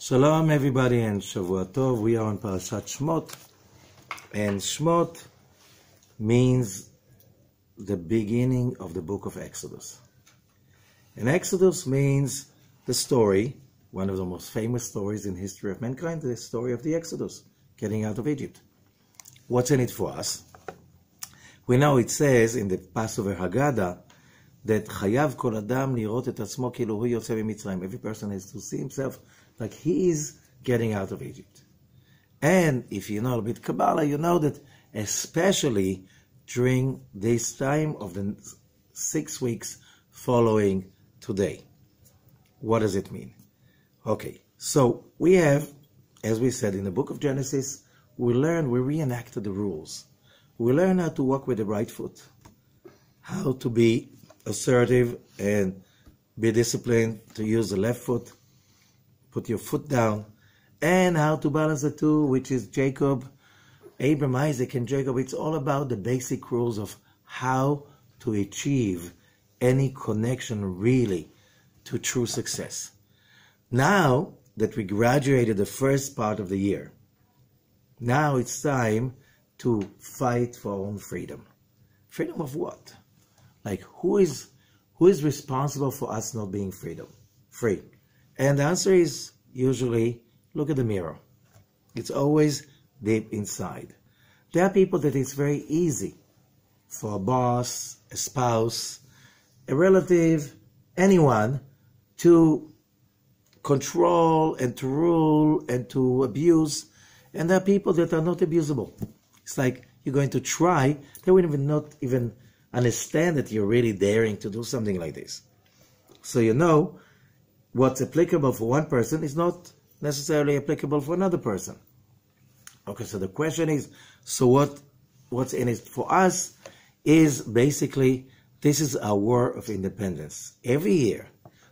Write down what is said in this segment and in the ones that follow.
Shalom everybody and Shavua Tov. We are on Parashat Shemot, and Shemot means the beginning of the book of Exodus. And Exodus means the story, one of the most famous stories in history of mankind, the story of the Exodus, getting out of Egypt. What's in it for us? We know it says in the Passover Haggadah that Chayav kol adam lirot et atzmo כאילו hu yotze mimitzrayim. Every person has to see himself like he is getting out of Egypt. And if you know a bit Kabbalah, you know that especially during this time of the 6 weeks following today. What does it mean? Okay, so we have, as we said in the book of Genesis, we reenacted the rules. We learn how to walk with the right foot, how to be assertive and be disciplined, to use the left foot, put your foot down, and how to balance the two, which is Abraham, Isaac, and Jacob. It's all about the basic rules of how to achieve any connection really to true success. Now that we graduated the first part of the year, now it's time to fight for our own freedom. Freedom of what? Like, who is responsible for us not being free? And the answer is usually, look at the mirror. It's always deep inside. There are people that it's very easy for a boss, a spouse, a relative, anyone to control and to rule and to abuse. And there are people that are not abusable. It's like you're going to try, they will not even understand that you're really daring to do something like this. So you know, what's applicable for one person is not necessarily applicable for another person. Okay, so the question is, so what's in it for us is basically, this is our war of independence. Every year,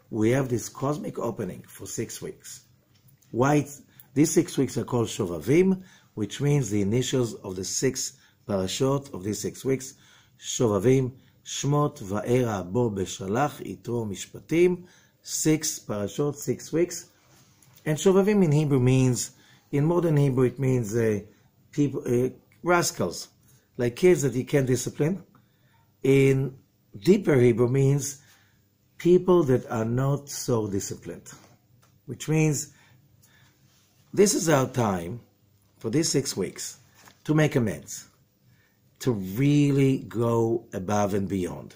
we have this cosmic opening for 6 weeks. Why? These 6 weeks are called Shovavim, which means the initials of the 6 parashot of these 6 weeks. Shovavim, Shemot, Va'era, Bo, Beshalach, Yitro, Mishpatim, 6 parashot, 6 weeks. And Shovavim in Hebrew means, in modern Hebrew, it means people, rascals, like kids that you can't discipline. In deeper Hebrew means people that are not so disciplined, which means this is our time for these 6 weeks to make amends, to really go above and beyond.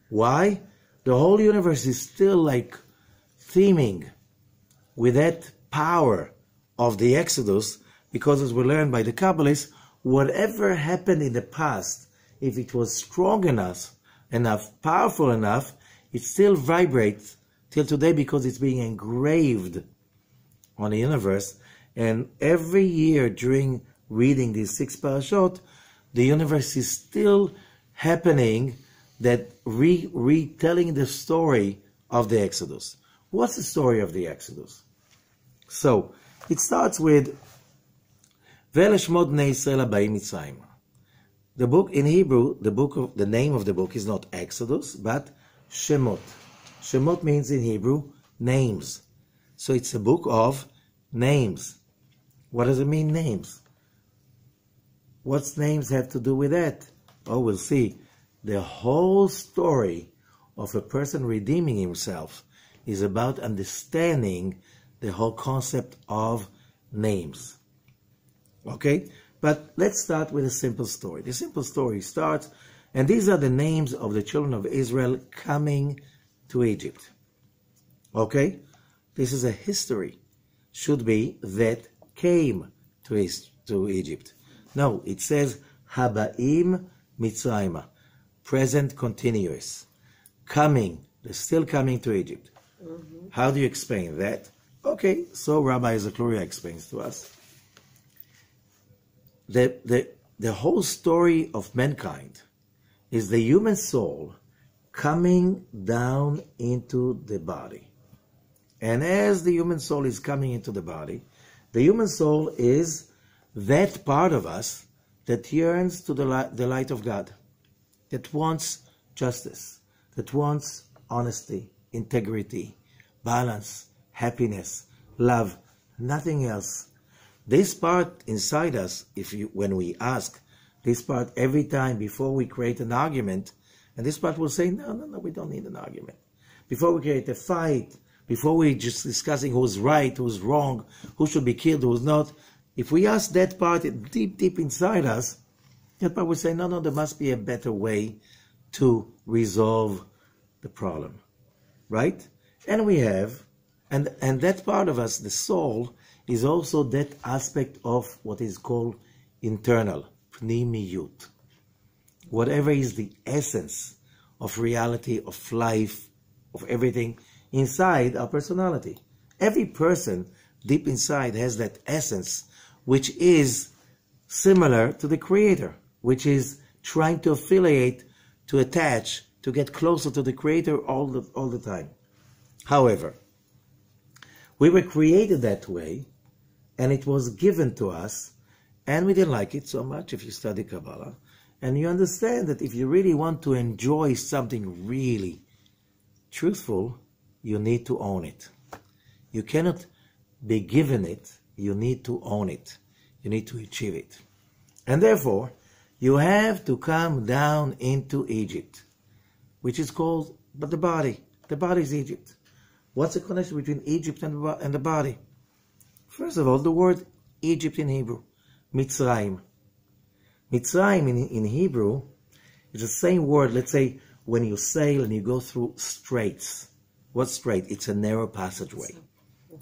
Why? The whole universe is still like theming with that power of the Exodus, because as we learned by the Kabbalists, whatever happened in the past, if it was strong enough, powerful enough, it still vibrates till today because it's being engraved on the universe. And every year during reading these 6 parashot, the universe is still happening, that retelling the story of the Exodus. What's the story of the Exodus? So, it starts with Ve'eleshmot bnei Yisrael habayim Mitzrayim. The book in Hebrew, the name of the book is not Exodus, but Shemot. Shemot means in Hebrew names. So it's a book of names. What does it mean, names? What's names have to do with that? Oh, we'll see. The whole story of a person redeeming himself is about understanding the whole concept of names. Okay? But let's start with a simple story. The simple story starts, and these are the names of the children of Israel coming to Egypt. Okay? This is a history. Should be that came to Egypt. No, it says Habaim Mitzrayim. Present continuous. Coming. They're still coming to Egypt. Mm-hmm. How do you explain that? Okay, so Rabbi Zohar explains to us. The whole story of mankind is the human soul coming down into the body. And as the human soul is coming into the body, the human soul is that part of us that yearns to the light of God, that wants justice, that wants honesty, integrity, balance, happiness, love. Nothing else. This part inside us, when we ask this part every time before we create an argument, and this part will say, no, we don't need an argument. Before we create a fight, before we just discussing who's right, who's wrong, who should be killed, who's not, if we ask that part deep inside us, that part will say, no, there must be a better way to resolve the problem, right? And we have, and that part of us, the soul, is also that aspect of what is called internal, pnimiyut. Whatever is the essence of reality, of life, of everything inside our personality. Every person deep inside has that essence which is similar to the Creator, which is trying to affiliate, to attach, to get closer to the Creator all the time. However, we were created that way, and it was given to us, and we didn't like it so much if you study Kabbalah. And you understand that if you really want to enjoy something really truthful, you need to own it. You cannot be given it, you need to own it. You need to achieve it. And therefore, you have to come down into Egypt, which is called the body. The body is Egypt. What's the connection between Egypt and the body? First of all, the word Egypt in Hebrew, Mitzrayim. Mitzrayim in Hebrew is the same word, let's say, when you sail and you go through straits. What's strait? It's a narrow passageway.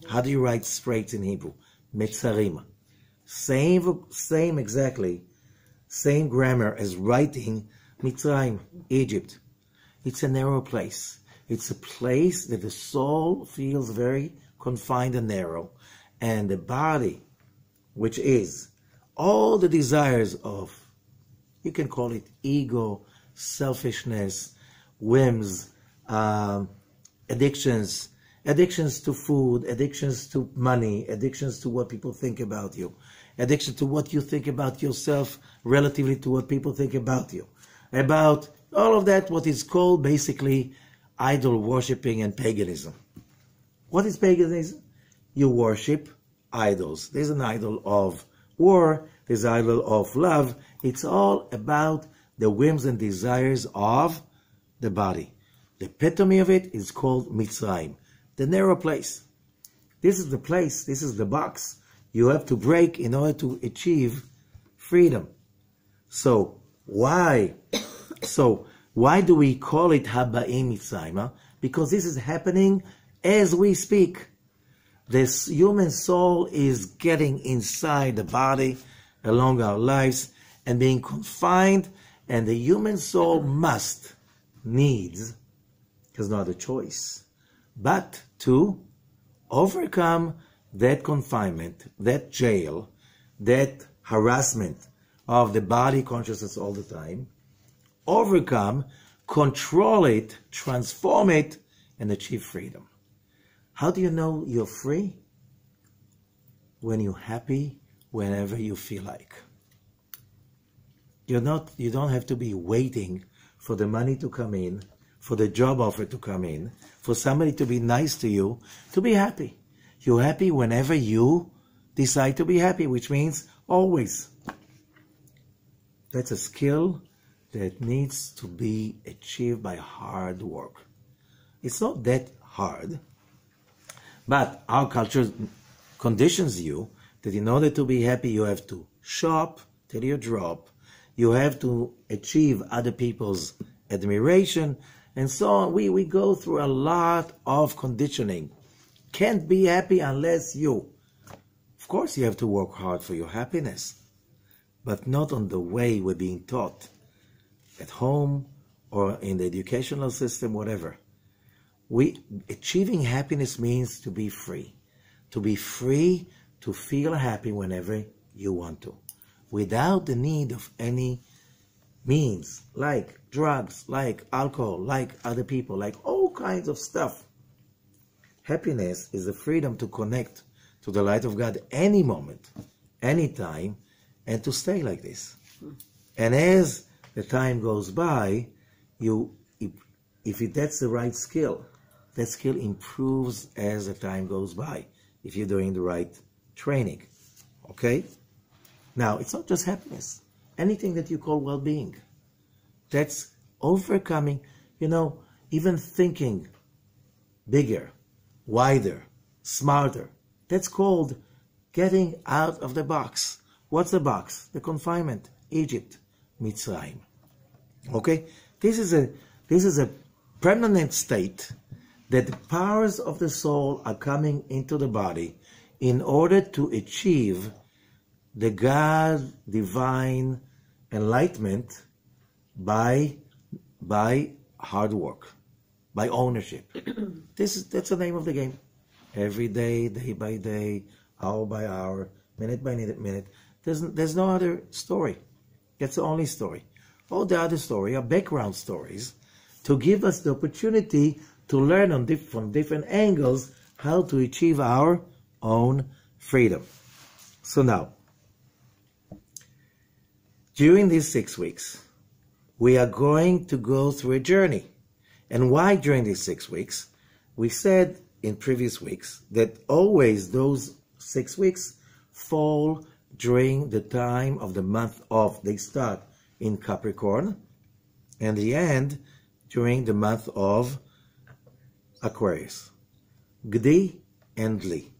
How do you write straits in Hebrew? Metzarim. Same exactly, same grammar as writing Mitzrayim, Egypt. It's a narrow place. It's a place that the soul feels very confined and narrow. And the body, which is all the desires of, you can call it ego, selfishness, whims, addictions to food, addictions to money, addictions to what people think about you, addiction to what you think about yourself relatively to what people think about you, about all of that, what is called basically idol worshipping and paganism. What is paganism? You worship idols. There's an idol of war, there's an idol of love. It's all about the whims and desires of the body. The epitome of it is called Mitzrayim, the narrow place. This is the place, this is the box you have to break in order to achieve freedom. So why do we call it Haba'im Mitzrayim? Because this is happening as we speak. This human soul is getting inside the body along our lives and being confined, and the human soul needs, has not a choice, but to overcome that confinement, that jail, that harassment of the body consciousness all the time, overcome, control it, transform it, and achieve freedom. How do you know you're free? When you're happy whenever you feel like. You don't have to be waiting for the money to come in, for the job offer to come in, for somebody to be nice to you, to be happy. You're happy whenever you decide to be happy, which means always. That's a skill that needs to be achieved by hard work. It's not that hard, but our culture conditions you that in order to be happy, you have to shop till you drop. You have to achieve other people's admiration, and so on. We go through a lot of conditioning. Can't be happy unless you. Of course, you have to work hard for your happiness, but not on the way we're being taught at home or in the educational system, whatever. Achieving happiness means to be free. To be free to feel happy whenever you want to, without the need of any means, like drugs, like alcohol, like other people, like all kinds of stuff. Happiness is the freedom to connect to the light of God any moment, any time, and to stay like this. And as the time goes by, that's the right skill, that skill improves as the time goes by, if you're doing the right training. Okay? Now, it's not just happiness. Anything that you call well-being. That's overcoming, even thinking bigger, wider, smarter. That's called getting out of the box. What's the box? The confinement. Egypt, Mitzrayim. Okay? This is a permanent state that the powers of the soul are coming into the body in order to achieve the God divine enlightenment by hard work, by ownership. That's the name of the game. Every day, day by day, hour by hour, minute by minute. There's no other story. That's the only story. All the other stories are background stories to give us the opportunity to learn from different angles how to achieve our own freedom. So now, during these 6 weeks, we are going to go through a journey. And why during these 6 weeks? We said in previous weeks that always those 6 weeks fall during the time of the month of, they start in Capricorn, and the end during the month of Aquarius. Gdi and Li.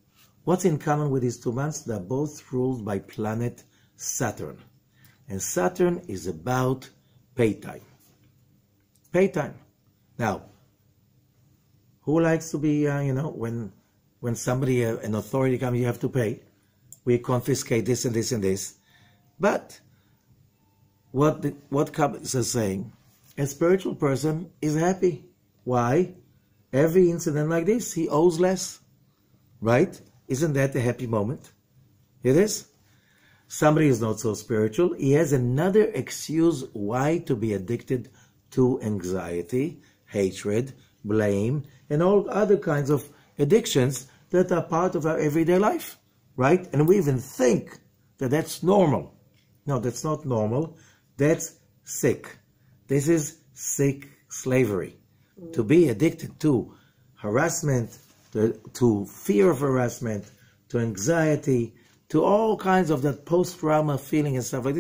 What's in common with these 2 months? They're both ruled by planet Saturn. And Saturn is about pay time. Pay time. Now, who likes to be, when somebody, an authority comes, you have to pay. We confiscate this and this and this. But what Kabbalah is saying, a spiritual person is happy. Why? Every incident like this, he owes less. Right? Isn't that a happy moment? It is. Somebody is not so spiritual. He has another excuse why to be addicted to anxiety, hatred, blame, and all other kinds of addictions that are part of our everyday life. Right? And we even think that that's normal. No, that's not normal. That's sick. This is sick slavery. To be addicted to harassment, to fear of harassment, to anxiety, to all kinds of that post-trauma feeling and stuff like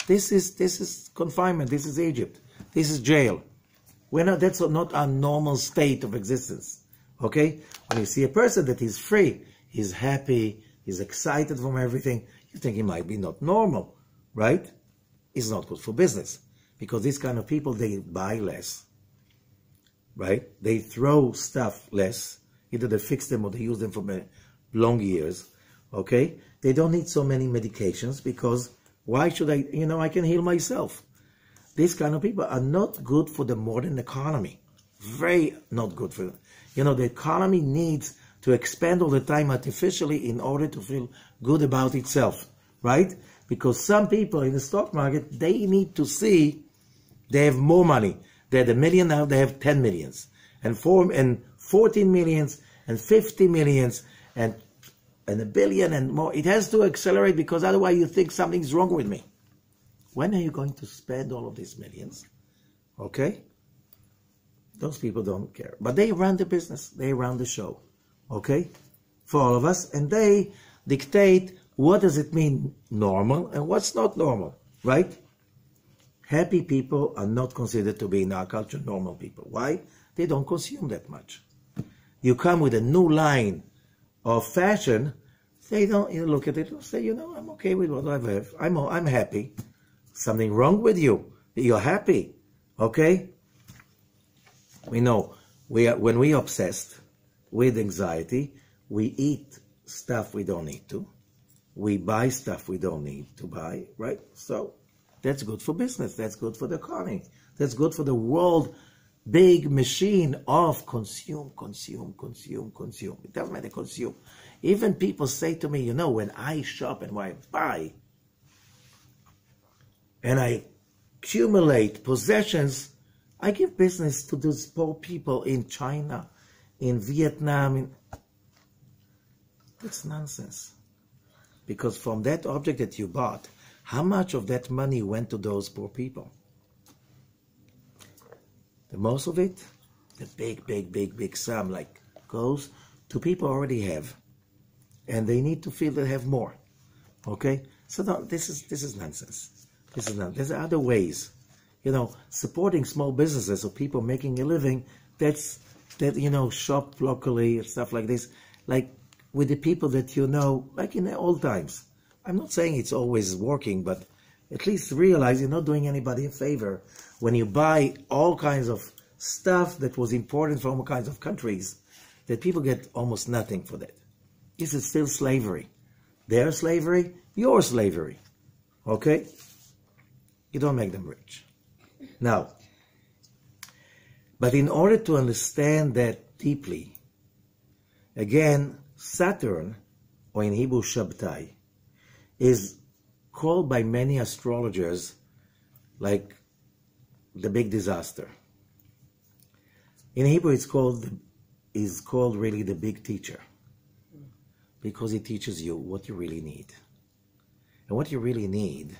this. This is confinement. This is Egypt. This is jail. That's not our normal state of existence. Okay? When you see a person that is free, he's happy, he's excited from everything, you think he might be not normal, right? It's not good for business. Because these kind of people, they buy less, right? They throw stuff less. Either they fix them or they use them for long years, okay? They don't need so many medications because why should I, I can heal myself. These kind of people are not good for the modern economy. Very not good for them. The economy needs to expand all the time artificially in order to feel good about itself, right? Because some people in the stock market, they need to see they have more money. They had $1 million, now they have 10 millions. And 14 millions and 50 millions and $1 billion and more. It has to accelerate because otherwise you think something's wrong with me. When are you going to spend all of these millions? Okay? Those people don't care. But they run the business. They run the show. Okay? For all of us. And they dictate what does it mean normal and what's not normal. Right? Happy people are not considered to be in our culture normal people. Why? They don't consume that much. You come with a new line of fashion, they don't look at it and say, I'm okay with what I have. I'm happy. Something wrong with you. You're happy. Okay? We know when we're obsessed with anxiety, we eat stuff we don't need to. We buy stuff we don't need to buy, right? So that's good for business. That's good for the economy. That's good for the world big machine of consume. It doesn't matter, consume. Even people say to me, when I shop and when I buy and I accumulate possessions, I give business to those poor people in China, in Vietnam. That's nonsense. Because from that object that you bought, how much of that money went to those poor people? The most of it, the big sum, goes to people who already have. and they need to feel they have more. Okay? So no, this is nonsense. This is not. There's other ways. Supporting small businesses or people making a living, shop locally and stuff like this, like with the people that like in the old times. I'm not saying it's always working, but at least realize you're not doing anybody a favor when you buy all kinds of stuff that was imported from all kinds of countries, that people get almost nothing for that. This is still slavery. Their slavery, your slavery. Okay? You don't make them rich. Now, but in order to understand that deeply, again, Saturn, or in Hebrew Shabtai, is called by many astrologers like the big disaster. In Hebrew, it's called really the big teacher, because it teaches you what you really need. And what you really need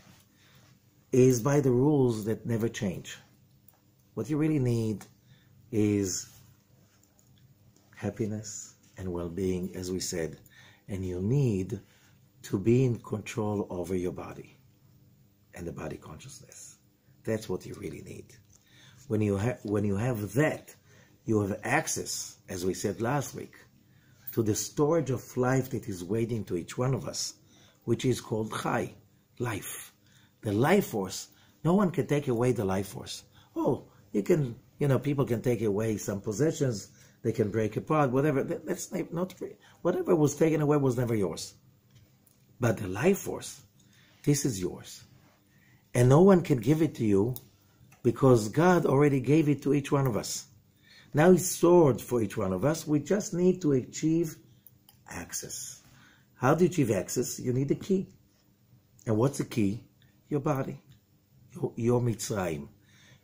is by the rules that never change. What you really need is happiness and well-being, as we said, and you need to be in control over your body and the body consciousness. That's what you really need. When you have that, you have access, as we said last week, to the storage of life that is waiting to each one of us, which is called Chai, life. The life force, no one can take away the life force. Oh, people can take away some possessions, they can break apart, whatever. That's not free. Whatever was taken away was never yours. But the life force, this is yours. And no one can give it to you because God already gave it to each one of us. Now it's stored for each one of us. We just need to achieve access. How do you achieve access? You need a key. And what's the key? Your body. Your Mitzrayim.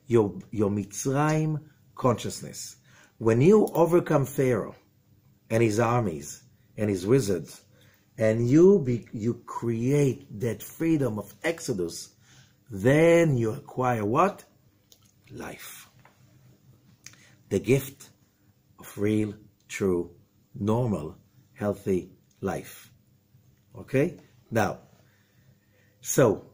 Your Mitzrayim consciousness. When you overcome Pharaoh and his armies and his wizards, and you create that freedom of Exodus, then you acquire what? Life. The gift of real, true, normal, healthy life. Okay? Now, so,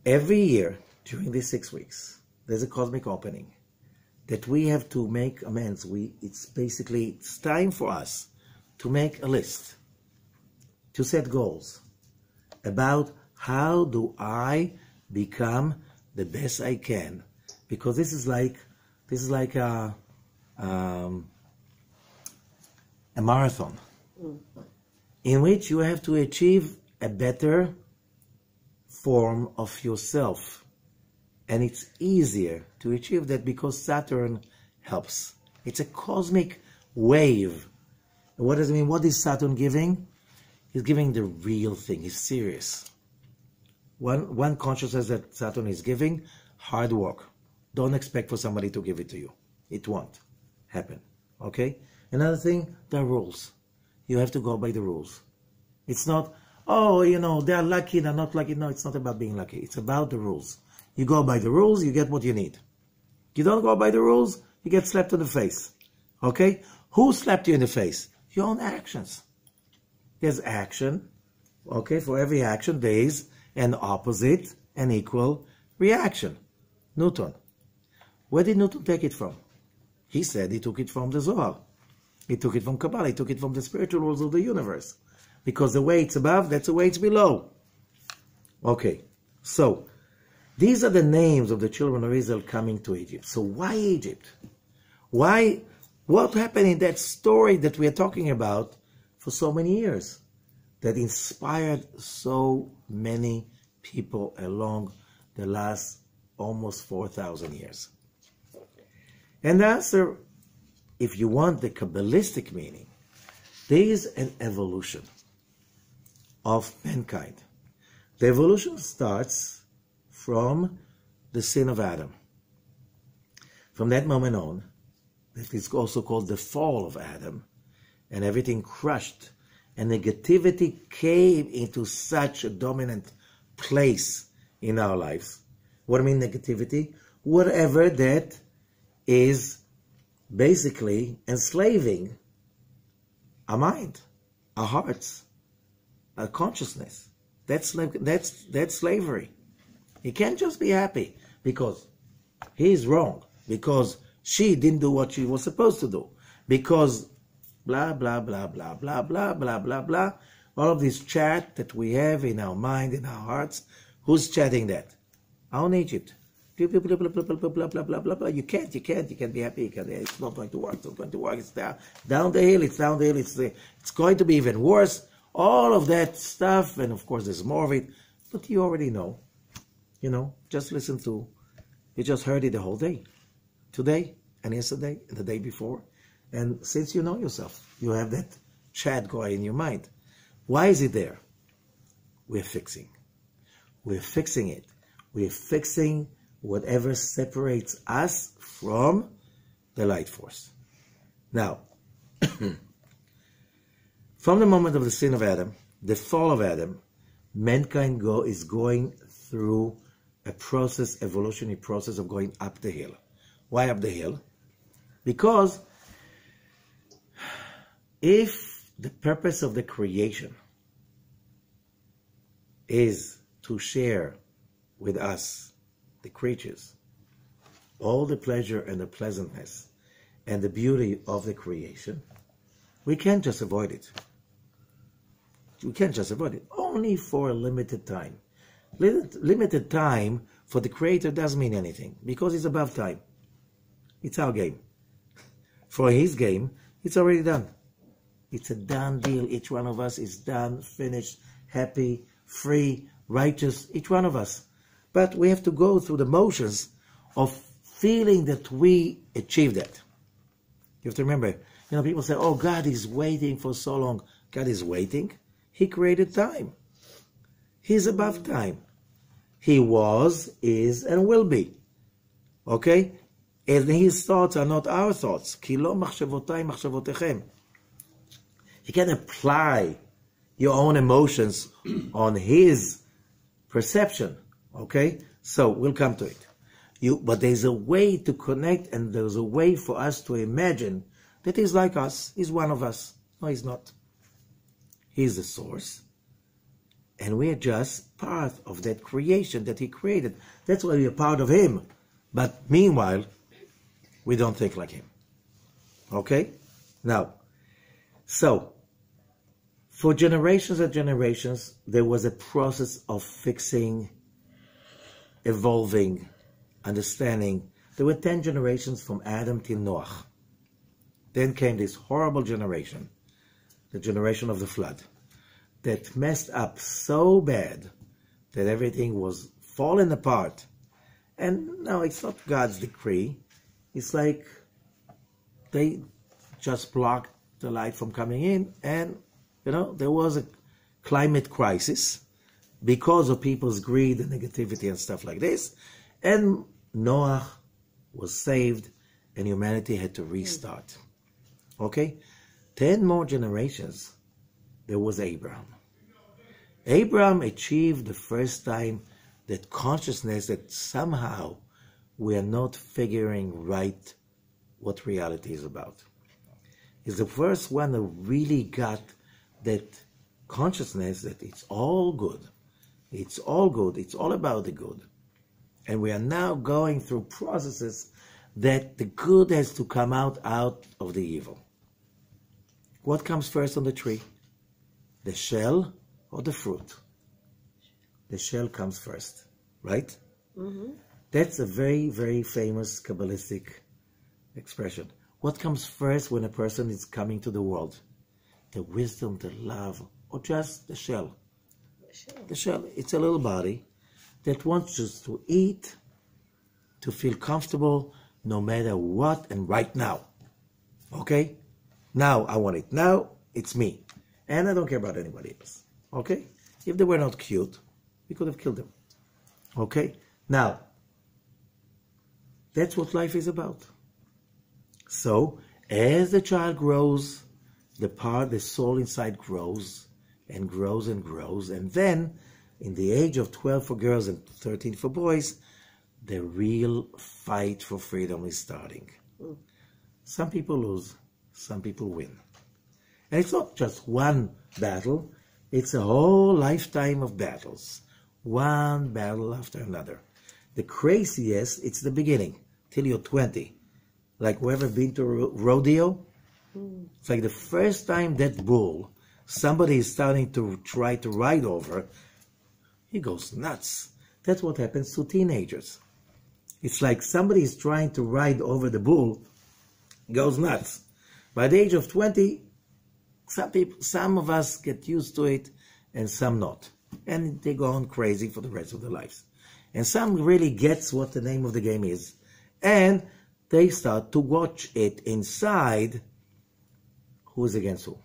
every year, during these 6 weeks, there's a cosmic opening that we have to make amends. It's time for us to make a list, to set goals about how do I become the best I can, because this is like a marathon in which you have to achieve a better form of yourself, and it's easier to achieve that because Saturn helps. It's a cosmic wave. What does it mean? What is Saturn giving? He's giving the real thing. He's serious. One consciousness that Saturn is giving, hard work. Don't expect for somebody to give it to you. It won't happen. Okay? Another thing, the rules. You have to go by the rules. It's not, they're lucky, they're not lucky. No, it's not about being lucky. It's about the rules. You go by the rules, you get what you need. You don't go by the rules, you get slapped in the face. Okay? Who slapped you in the face? Your own actions. There's action. Okay? For every action, there is an opposite and equal reaction. Newton. Where did Newton take it from? He said he took it from the Zohar. He took it from Kabbalah. He took it from the spiritual rules of the universe. Because the way it's above, that's the way it's below. Okay. So, these are the names of the children of Israel coming to Egypt. So why Egypt? Why? What happened in that story that we are talking about for so many years that inspired so many people along the last almost 4,000 years? And the answer, if you want the Kabbalistic meaning, there is an evolution of mankind. The evolution starts from the sin of Adam. From that moment on, that is also called the fall of Adam, and everything crushed, and negativity came into such a dominant place in our lives. What do I mean negativity? Whatever that is basically enslaving our mind, our hearts, a consciousness. That's slavery. He can't just be happy because he's wrong, because she didn't do what she was supposed to do, because blah, blah, blah, blah, blah, blah, blah, blah, blah. All of this chat that we have in our mind, in our hearts. Who's chatting that? Our own Egypt. Blah, blah, blah, blah, blah, blah, blah, blah, blah, blah, blah. You can't be happy. It's not going to work. It's not going to work. It's down the hill. It's down the hill. It's going to be even worse. All of that stuff. And of course, there's more of it. But you already know. Just listen to. You just heard it the whole day. Today and yesterday and the day before. And since you know yourself, you have that chat going in your mind. Why is it there? We're fixing. We're fixing it. We're fixing whatever separates us from the light force. Now, from the moment of the sin of Adam, the fall of Adam, mankind is going through a process, evolutionary process of going up the hill. Why up the hill? Because if the purpose of the creation is to share with us, the creatures, all the pleasure and the pleasantness and the beauty of the creation, we can't just avoid it. We can't just avoid it. Only for a limited time. Limited time for the Creator doesn't mean anything because it's above time. It's our game. For his game, it's already done. It's a done deal. Each one of us is done, finished, happy, free, righteous, each one of us. But we have to go through the motions of feeling that we achieved that. You have to remember, people say, oh, God is waiting for so long. God is waiting. He created time. He's above time. He was, is, and will be. Okay? And his thoughts are not our thoughts. Ki lo machshavotay machshavotechem. You can apply your own emotions on his perception. Okay? So we'll come to it. But there's a way to connect, and there's a way for us to imagine that he's like us. He's one of us. No, he's not. He's the source. And we're just part of that creation that he created. That's why we're part of him. But meanwhile, we don't think like him. Okay? Now, so, for generations and generations, there was a process of fixing, evolving, understanding. There were 10 generations from Adam till Noah. Then came this horrible generation, the generation of the flood, that messed up so bad that everything was falling apart. And now it's not God's decree. It's like they just blocked the light from coming in, and there was a climate crisis because of people's greed and negativity and stuff like this. And Noah was saved, and humanity had to restart. Okay? 10 more generations, there was Abraham. Abraham achieved the first time that consciousness that somehow we are not figuring right what reality is about. He's the first one who really got that consciousness that it's all good. It's all good. It's all about the good. And we are now going through processes that the good has to come out of the evil. What comes first on the tree? The shell or the fruit? The shell comes first, right? Mm-hmm. That's a very, very famous Kabbalistic expression. What comes first when a person is coming to the world? The wisdom, the love, or just the shell? The shell. It's a little body that wants just to eat, to feel comfortable, no matter what, and right now. Okay? Now I want it. Now it's me. And I don't care about anybody else. Okay? If they were not cute, we could have killed them. Okay? Now, that's what life is about. So, as the child grows, the soul inside grows and grows and grows. And then, in the age of 12 for girls and 13 for boys, the real fight for freedom is starting. Some people lose, some people win. And it's not just one battle, It's a whole lifetime of battles, one battle after another. The craziest, it's the beginning, till you're 20. Like whoever been to rodeo, it's like the first time that bull, somebody is starting to try to ride over, he goes nuts. That's what happens to teenagers. It's like somebody is trying to ride over the bull, goes nuts. By the age of 20, some of us get used to it and some not. And they go on crazy for the rest of their lives. And some really gets what the name of the game is. And they start to watch it inside who's against who,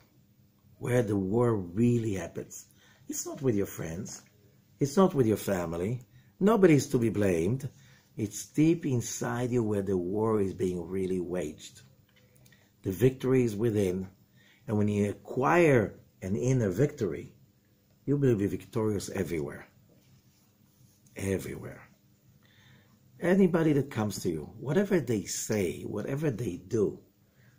where the war really happens. It's not with your friends. It's not with your family. Nobody's to be blamed. It's deep inside you where the war is being really waged. The victory is within. And when you acquire an inner victory, you will be victorious everywhere. Everywhere. Anybody that comes to you, whatever they say, whatever they do,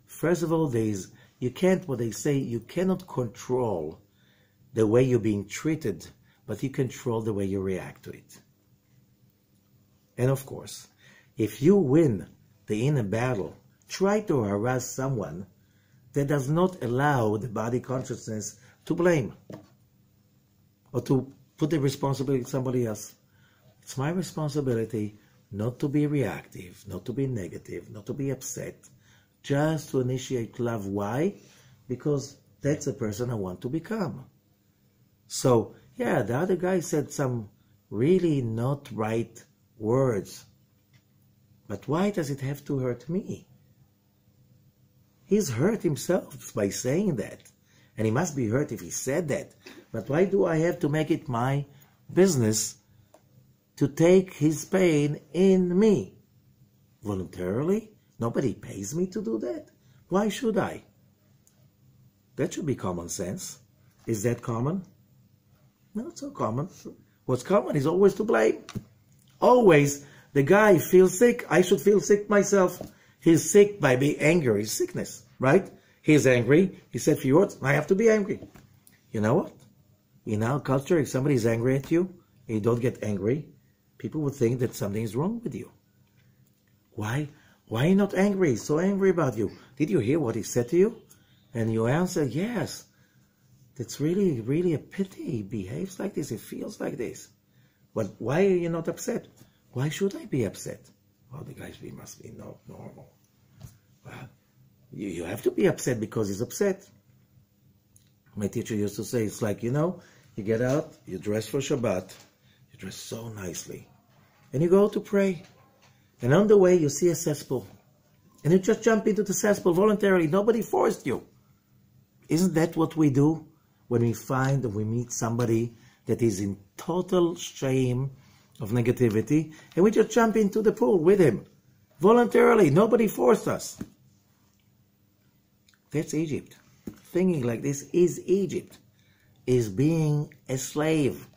first of all, what they say, you cannot control the way you're being treated, but you control the way you react to it. And of course, if you win the inner battle, try to harass someone that does not allow the body consciousness to blame or to put the responsibility on somebody else. It's my responsibility not to be reactive, not to be negative, not to be upset, just to initiate love. Why? Because that's the person I want to become. So, yeah, the other guy said some really not right words. But why does it have to hurt me? He's hurt himself by saying that. And he must be hurt if he said that. But why do I have to make it my business to take his pain in me? Voluntarily? Nobody pays me to do that. Why should I? That should be common sense. Is that common? No, it's not common. What's common is always to blame. Always, the guy feels sick. I should feel sick myself. He's sick by being angry. It's sickness, right? He's angry. He said a few words. I have to be angry. You know what? In our culture, if somebody is angry at you, and you don't get angry, people would think that something is wrong with you. Why? Why are you not angry? He's so angry about you. Did you hear what he said to you? And you answer, yes. That's really, really a pity. He behaves like this. He feels like this. But why are you not upset? Why should I be upset? Well, the guy must be not normal. Well, you have to be upset because he's upset. My teacher used to say, it's like, you get out, you dress for Shabbat, you dress so nicely, and you go to pray. And on the way, you see a cesspool. And you just jump into the cesspool voluntarily. Nobody forced you. Isn't that what we do when we find and we meet somebody that is in total shame of negativity, and we just jump into the pool with him voluntarily? Nobody forced us. That's Egypt. Thinking like this is Egypt, is being a slave.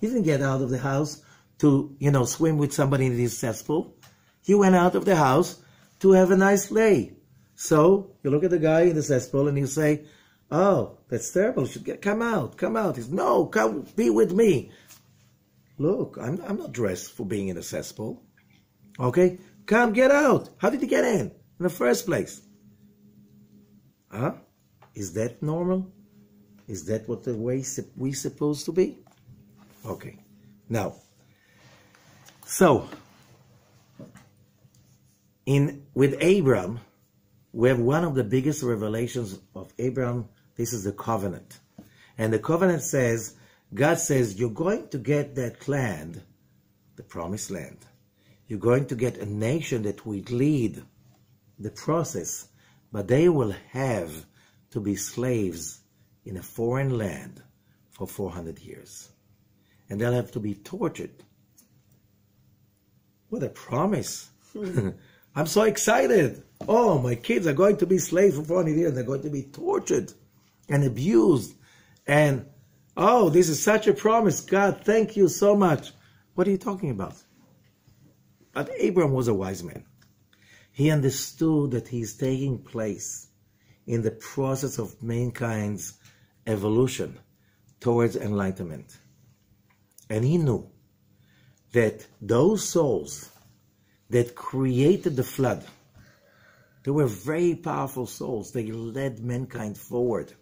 You didn't get out of the house to, swim with somebody in this cesspool. You went out of the house to have a nice lay. So you look at the guy in the cesspool and you say, oh, that's terrible. You should come out, come out. He says, no, come be with me. Look, I'm not dressed for being in a cesspool. Okay? Come, get out. How did you get in the first place? Huh? Is that normal? Is that what the way we supposed to be? Okay. Now, so, with Abraham, we have one of the biggest revelations of Abraham. This is the covenant. And the covenant says, God says, you're going to get that land, the promised land. You're going to get a nation that will lead the process, but they will have to be slaves in a foreign land for 400 years. And they'll have to be tortured. What a promise. I'm so excited. Oh, my kids are going to be slaves for 400 years. They're going to be tortured and abused. And, oh, this is such a promise. God, thank you so much. What are you talking about? But Abraham was a wise man. He understood that he's taking place in the process of mankind's evolution towards enlightenment. And he knew that those souls that created the flood, they were very powerful souls. They led mankind forward.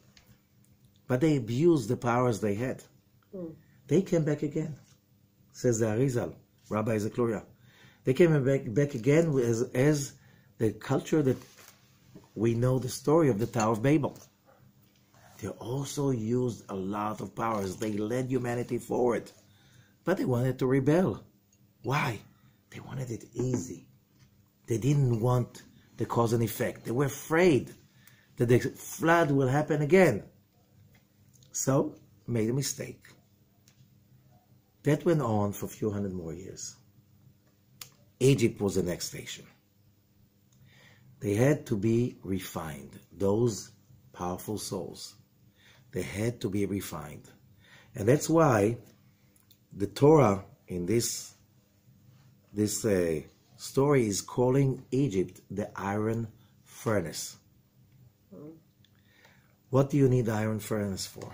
But they abused the powers they had. They came back again, says the Arizal, Rabbi Zakloria. They came back again as the culture that we know the story of the Tower of Babel. They also used a lot of powers. They led humanity forward. But they wanted to rebel. Why? They wanted it easy. They didn't want the cause and effect. They were afraid that the flood will happen again. So, made a mistake. That went on for a few hundred more years. Egypt was the next station. They had to be refined. Those powerful souls. They had to be refined. And that's why the Torah in this story is calling Egypt the iron furnace. What do you need the iron furnace for?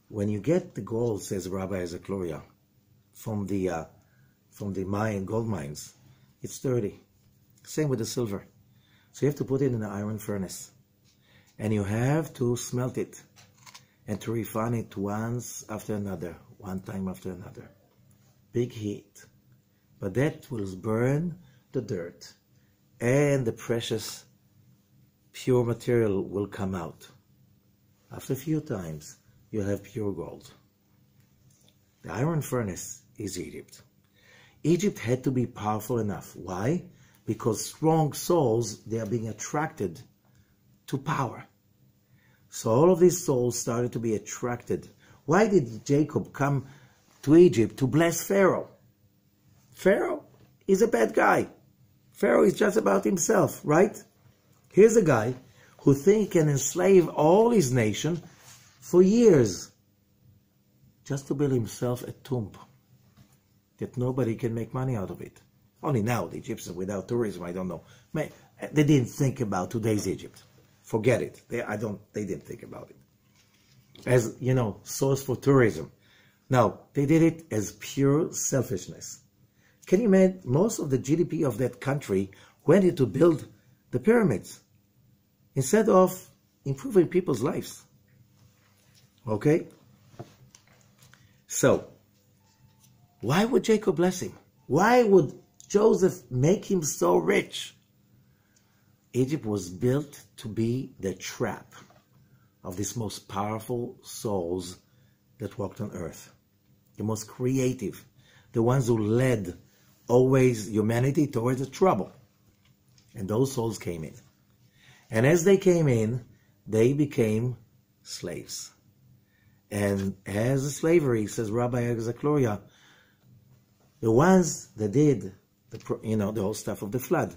When you get the gold, says Rabbi Zakloria, from the gold mines, it's dirty. Same with the silver. So you have to put it in the iron furnace. And you have to smelt it and to refine it once after another, one time after another. Big heat. But that will burn the dirt, and the precious pure material will come out. After a few times, you'll have pure gold. The iron furnace is Egypt. Egypt had to be powerful enough. Why? Because strong souls, they are being attracted to power. So all of these souls started to be attracted. Why did Jacob come to Egypt to bless Pharaoh? Pharaoh is a bad guy. Pharaoh is just about himself, right? Here's a guy who thinks he can enslave all his nation for years just to build himself a tomb that nobody can make money out of it. Only now, the Egyptians, without tourism, I don't know. They didn't think about today's Egypt. Forget it. They didn't think about it. As, source for tourism. No, they did it as pure selfishness. Can you imagine? Most of the GDP of that country went into build the pyramids instead of improving people's lives. Okay? So, why would Jacob bless him? Why would Joseph make him so rich? Egypt was built to be the trap of these most powerful souls that walked on earth. The most creative. The ones who led always humanity towards the trouble. And those souls came in. And as they came in, they became slaves. And as slavery, says Rabbi Zakloria, the ones that did the whole stuff of the flood,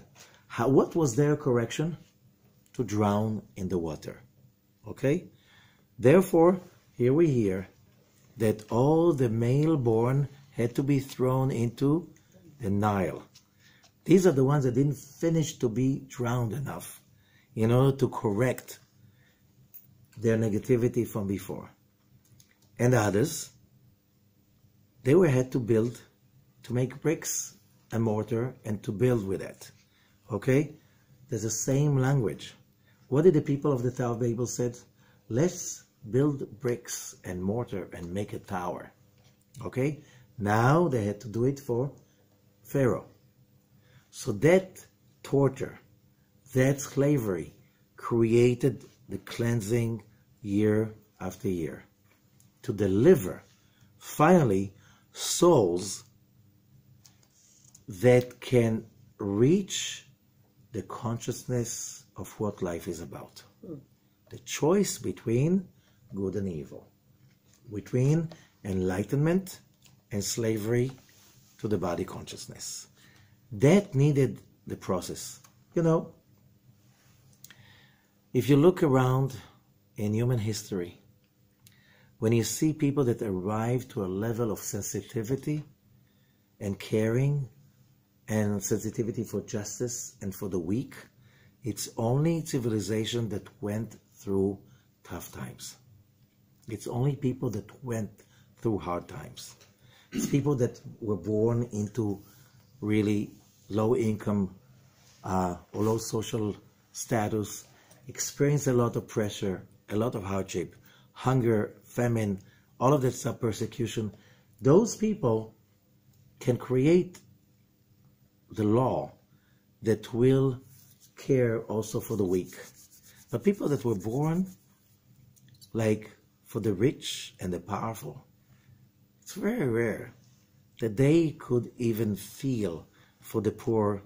what was their correction? To drown in the water. Okay? Therefore, here we hear that all the male-born had to be thrown into the Nile. These are the ones that didn't finish to be drowned enough in order to correct their negativity from before. And others, they had to build, to make bricks and mortar and to build with it. Okay? There's the same language. What did the people of the Tower of Babel said? Let's build bricks and mortar and make a tower. Okay? Now they had to do it for Pharaoh. So that torture, that slavery created the cleansing year after year to deliver finally souls that can reach the consciousness of what life is about. The choice between good and evil, between enlightenment and slavery to the body consciousness. That needed the process. If you look around in human history, when you see people that arrive to a level of sensitivity and caring and sensitivity for justice and for the weak, it's only civilization that went through tough times. It's only people that went through hard times. It's people that were born into really low income or low social status, experience a lot of pressure, a lot of hardship, hunger, famine, all of that stuff, persecution. Those people can create the law that will care also for the weak. But people that were born like for the rich and the powerful, it's very rare that they could even feel for the poor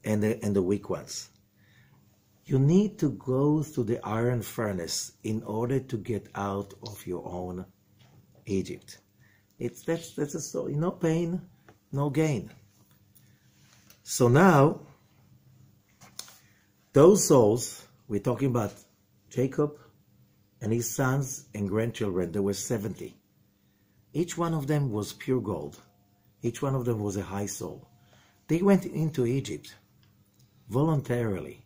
and the weak ones. You need to go through the iron furnace in order to get out of your own Egypt. That's a story. No pain, no gain. So now, those souls, we're talking about Jacob and his sons and grandchildren, there were 70. Each one of them was pure gold. Each one of them was a high soul. They went into Egypt voluntarily.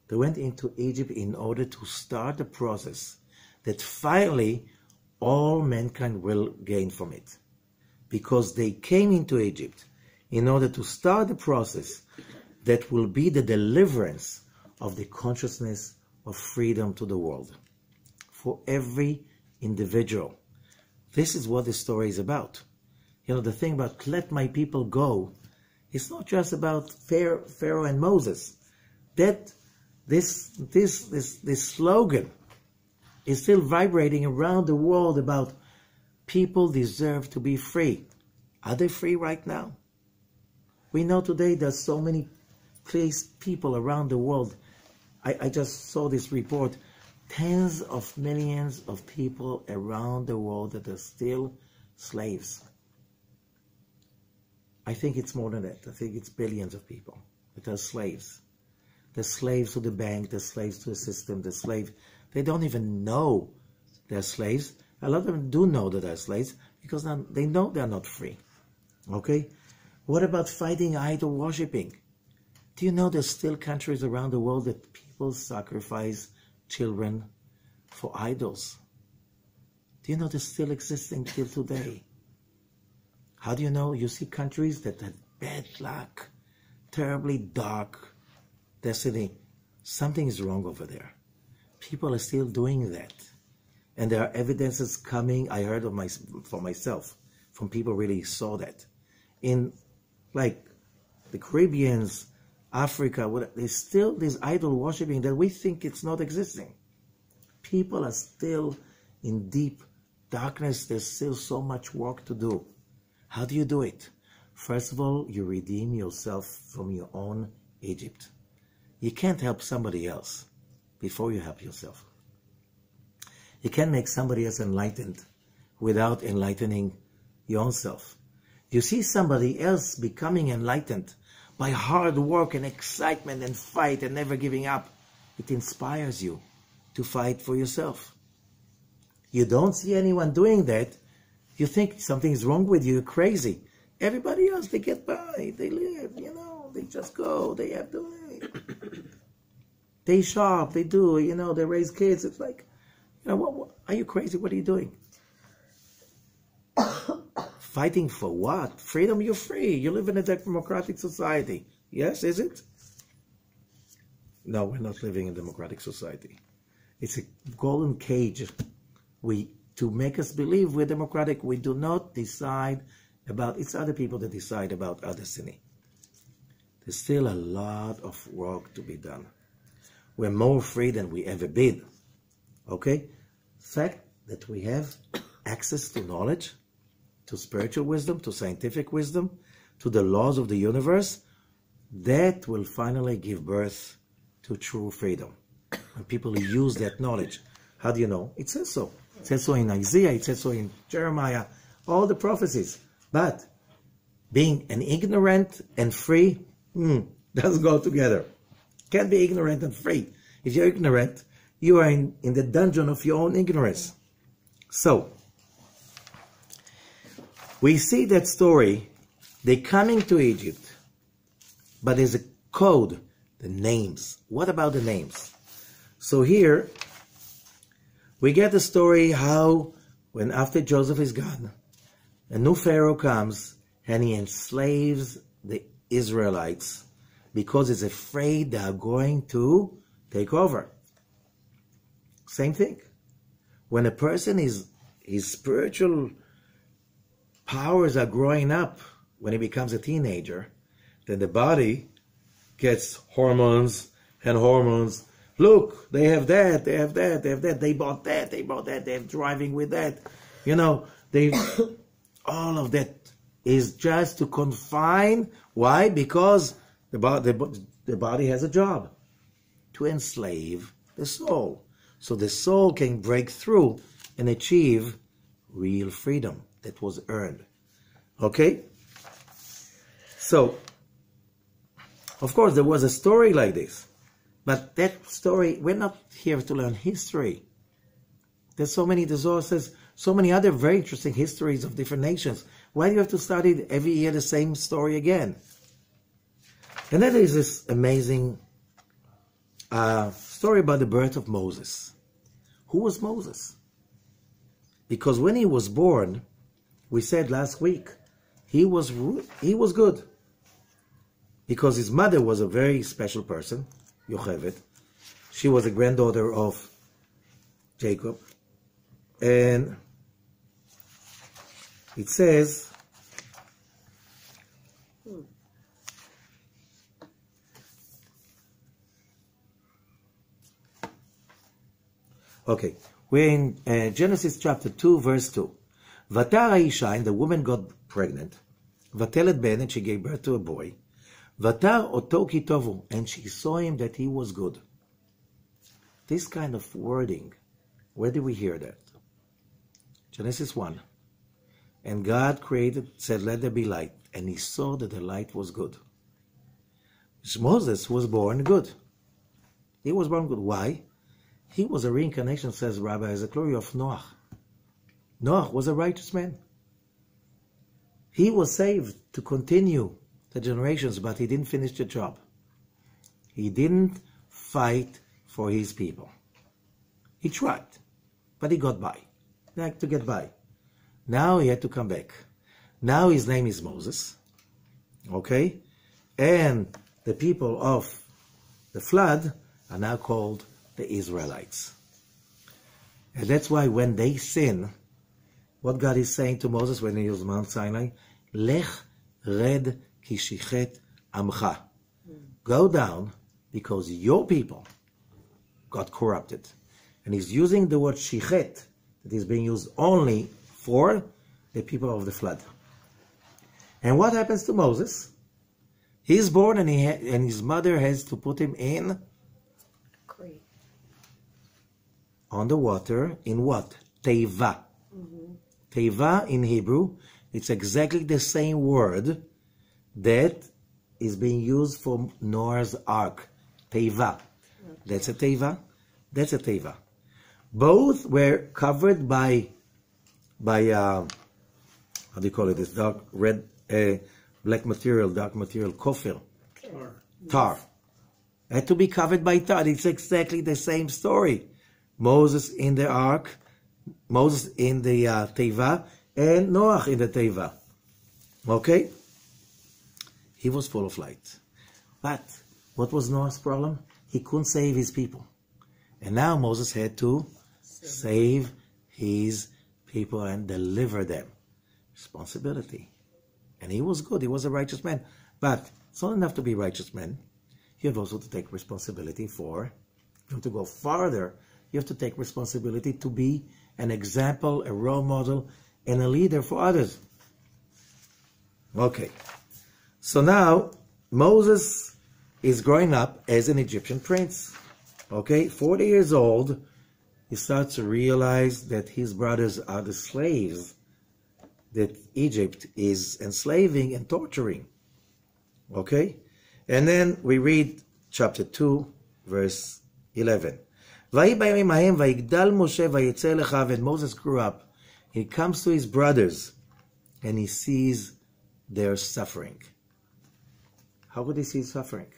They went into Egypt in order to start the process that finally all mankind will gain from it. Because they came into Egypt in order to start the process that will be the deliverance of the consciousness of freedom to the world. For every individual. This is what the story is about. You know, the thing about let my people go, it's not just about Pharaoh and Moses. That this slogan is still vibrating around the world about people deserve to be free. Are they free right now? We know today there's so many people around the world. I just saw this report. Tens of millions of people around the world that are still slaves. I think it's more than that. I think it's billions of people that are slaves. They're slaves to the bank, they're slaves to the system, they're slaves. They don't even know they're slaves. A lot of them do know that they're slaves because they know they're not free. Okay? What about fighting idol worshipping? Do you know there's still countries around the world that people sacrifice children for idols? Do you know they're still existing till today? How do you know? You see countries that had bad luck, terribly dark destiny. Something is wrong over there. People are still doing that. And there are evidences coming, I heard for myself, from people who really saw that. In like the Caribbeans, Africa, there's still this idol worshipping that we think it's not existing. People are still in deep darkness. There's still so much work to do. How do you do it? First of all, you redeem yourself from your own Egypt. You can't help somebody else before you help yourself. You can't make somebody else enlightened without enlightening your own self. You see somebody else becoming enlightened by hard work and excitement and fight and never giving up. It inspires you to fight for yourself. You don't see anyone doing that, you think something is wrong with you, you're crazy. Everybody else, they get by, they live, you know, they just go, they have to they shop, they do, you know, they raise kids. It's like, you know, what are you crazy? What are you doing? Fighting for what? Freedom, you're free. You live in a democratic society. Yes, is it? No, we're not living in a democratic society. It's a golden cage. To make us believe we're democratic, we do not decide about, it's other people that decide about our destiny. There's still a lot of work to be done. We're more free than we ever been. Okay? The fact that we have access to knowledge, to spiritual wisdom, to scientific wisdom, to the laws of the universe, that will finally give birth to true freedom. When people use that knowledge. How do you know? It says so. It says so in Isaiah, it says so in Jeremiah, all the prophecies. But being an ignorant and free doesn't go together. Can't be ignorant and free. If you're ignorant, you are in the dungeon of your own ignorance. So, we see that story, they're coming to Egypt, but there's a code, the names. What about the names? So here, we get the story how when after Joseph is gone, a new Pharaoh comes and he enslaves the Israelites because he's afraid they are going to take over. Same thing. When a person his spiritual powers are growing up, when he becomes a teenager, then the body gets hormones and hormones. Look, they have that, they have that, they have that, they bought that, they're driving with that. You know, they all of that is just to confine. Why? Because the body has a job to enslave the soul. So the soul can break through and achieve real freedom that was earned. Okay? So, of course, there was a story like this. But that story, we're not here to learn history. There's so many, the Zohar says, so many other very interesting histories of different nations. Why do you have to study every year the same story again? And then there's this amazing story about the birth of Moses. Who was Moses? Because when he was born, we said last week, he was good. Because his mother was a very special person, Youdkevitch. She was a granddaughter of Jacob. And it says, okay, we're in Genesis chapter 2, verse 2. Vatar Aisha, and the woman got pregnant. Vatelet ben, and she gave birth to a boy. Vatar oto ki tovu, and she saw him that he was good. This kind of wording, where do we hear that? Genesis 1. And God said, let there be light. And he saw that the light was good. Moses was born good. He was born good. Why? He was a reincarnation, says Rabbi, as a glory of Noah. Noah was a righteous man. He was saved to continue the generations, but he didn't finish the job. He didn't fight for his people. He tried, but he got by. He had to get by. Now he had to come back. Now his name is Moses. Okay? And the people of the flood are now called the Israelites. And that's why when they sin, what God is saying to Moses when he was Mount Sinai, Lech red kishichet amcha. Go down because your people got corrupted. And he's using the word shichet that is being used only for the people of the flood. And what happens to Moses? He's born and his mother has to put him in on the water in what? Teiva. Teiva in Hebrew, it's exactly the same word that is being used for Noah's Ark. Teiva. That's a Teiva. That's a Teiva. Both were covered by how do you call it? This dark red, black material, dark material, kofir. Tar. Had to be covered by tar. It's exactly the same story. Moses in the ark, Moses in the Teiva, and Noah in the Teiva. Okay? He was full of light. But what was Noah's problem? He couldn't save his people. And now Moses had to save his people and deliver them. Responsibility. And he was good. He was a righteous man. But it's not enough to be a righteous man. You have also to take responsibility for, you have to go farther. You have to take responsibility to be an example, a role model, and a leader for others. Okay. So now, Moses is growing up as an Egyptian prince. Okay, 40 years old, he starts to realize that his brothers are the slaves that Egypt is enslaving and torturing. Okay? And then we read chapter 2, verse 11. And Moses grew up. He comes to his brothers and he sees their suffering. How could he see suffering?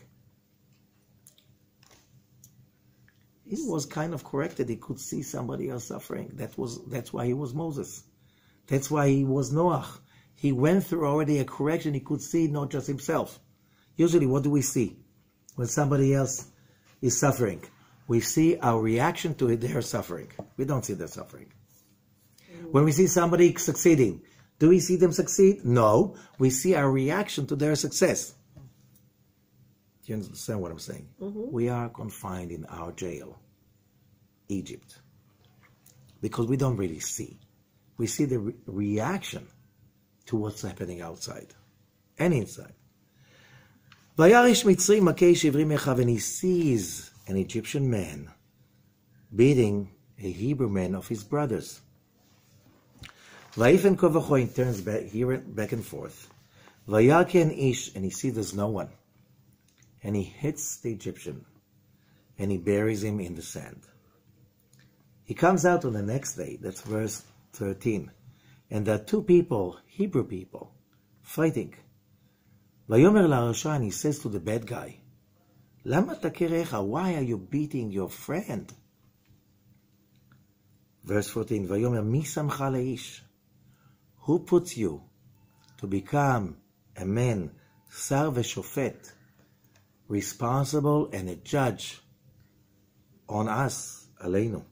He was kind of corrected. He could see somebody else suffering. That's why he was Moses. That's why he was Noah. He went through already a correction. He could see not just himself. Usually, what do we see when somebody else is suffering? We see our reaction to their suffering. We don't see their suffering. When we see somebody succeeding, do we see them succeed? No. We see our reaction to their success. Do you understand what I'm saying? Mm-hmm. We are confined in our jail, Egypt, because we don't really see. We see the reaction to what's happening outside and inside. Vayarish Mitzri makei shivri mecha, and he sees an Egyptian man beating a Hebrew man of his brothers. Vayifen kovacho, he turns back and forth. Vayarken ish, and he sees there's no one. And he hits the Egyptian, and he buries him in the sand. He comes out on the next day, that's verse 13, and there are two people, Hebrew people, fighting. Vayomer la'rasha, and he says to the bad guy, Lama takerecha, why are you beating your friend? Verse 14, Vayomer mi samcha leish, who puts you to become a man, sar v'shofet, responsible and a judge on us, aleinu?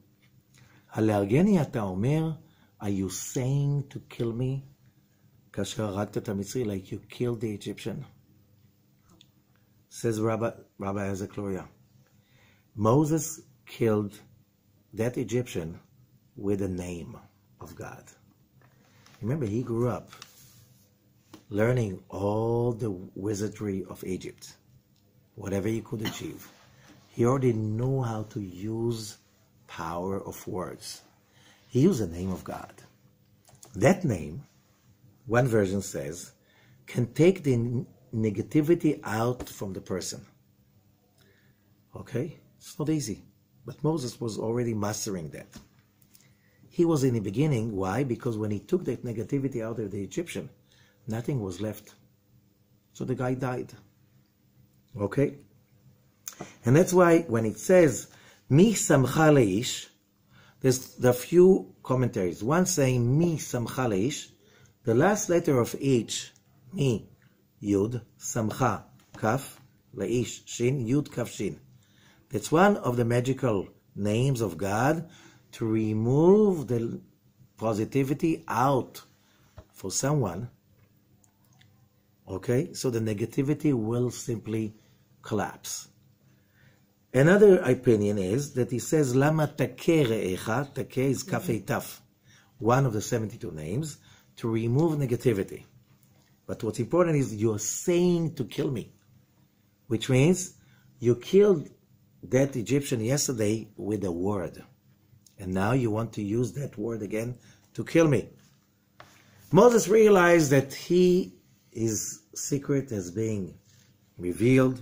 Halargeni ata omer, are you saying to kill me? Kasher harakta et hamitzri, like you killed the Egyptian? Says Rabbi Azakloria, Moses killed that Egyptian with the name of God. Remember, he grew up learning all the wizardry of Egypt, whatever he could achieve. He already knew how to use power of words. He used the name of God. That name, one version says, can take the negativity out from the person. Okay? It's not easy. But Moses was already mastering that. He was in the beginning. Why? Because when he took that negativity out of the Egyptian, nothing was left. So the guy died. Okay? And that's why when it says, Mi samcha leish, there are few commentaries. One saying, Mi samcha leish, the last letter of each, Mi, Yud, samcha, kaf, leish, shin, Yud, kaf, shin. That's one of the magical names of God to remove the positivity out for someone. Okay? So the negativity will simply collapse. Another opinion is that he says, Lama takeh re'echa, takeh is kafei taf, one of the 72 names, to remove negativity. But what's important is you're saying to kill me, which means you killed that Egyptian yesterday with a word, and now you want to use that word again to kill me. Moses realized that his secret is being revealed,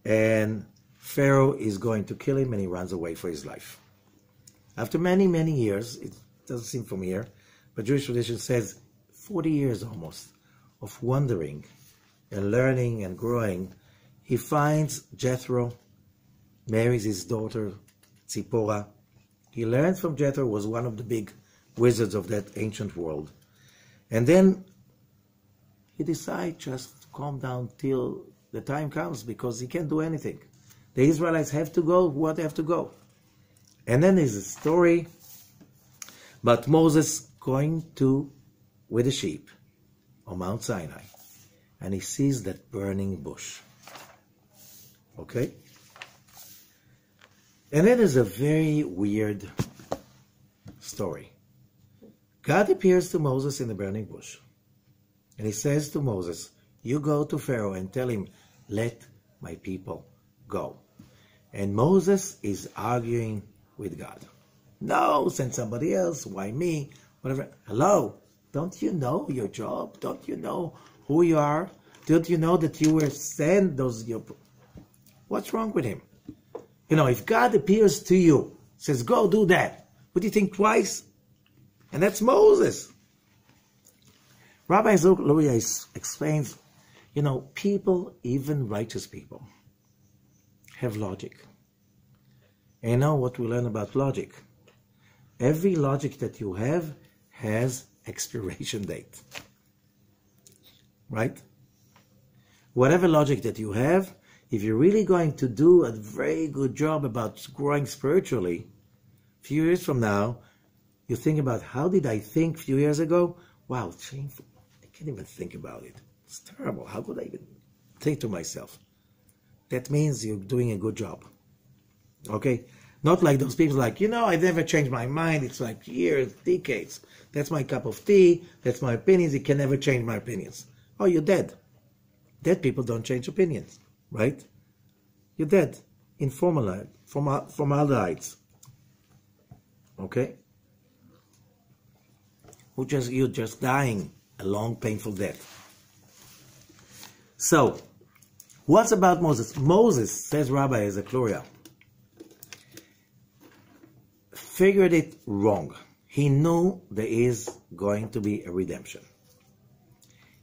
and Pharaoh is going to kill him, and he runs away for his life. After many, many years, it doesn't seem from here, but Jewish tradition says 40 years almost of wandering and learning and growing, he finds Jethro, marries his daughter Tzipporah. He learns from Jethro, was one of the big wizards of that ancient world. And then he decides just to calm down till the time comes, because he can't do anything. The Israelites have to go where they have to go. And then there's a story about Moses going with the sheep on Mount Sinai, and he sees that burning bush. Okay? And then there's a very weird story. God appears to Moses in the burning bush, and he says to Moses, you go to Pharaoh and tell him, let my people go. And Moses is arguing with God. No, send somebody else. Why me? Whatever. Hello? Don't you know your job? Don't you know who you are? Don't you know that you were sent What's wrong with him? You know, if God appears to you, says, go do that, would you think twice? And that's Moses. Rabbi Zohar explains, you know, people, even righteous people, have logic. And you know what we learn about logic? Every logic that you have has expiration date. Right? Whatever logic that you have, if you're really going to do a very good job about growing spiritually, a few years from now, you think about, how did I think a few years ago? Wow, it's shameful. I can't even think about it. It's terrible. How could I even think to myself? That means you're doing a good job. Okay? Not like those people like, I've never changed my mind. It's like years, decades. That's my cup of tea. That's my opinions. You can never change my opinions. Oh, you're dead. Dead people don't change opinions, right? You're dead. In formaldehydes. Okay? You're just dying a long, painful death. So, what's about Moses? Moses, says Rabbi Ezekiel, figured it wrong. He knew there is going to be a redemption.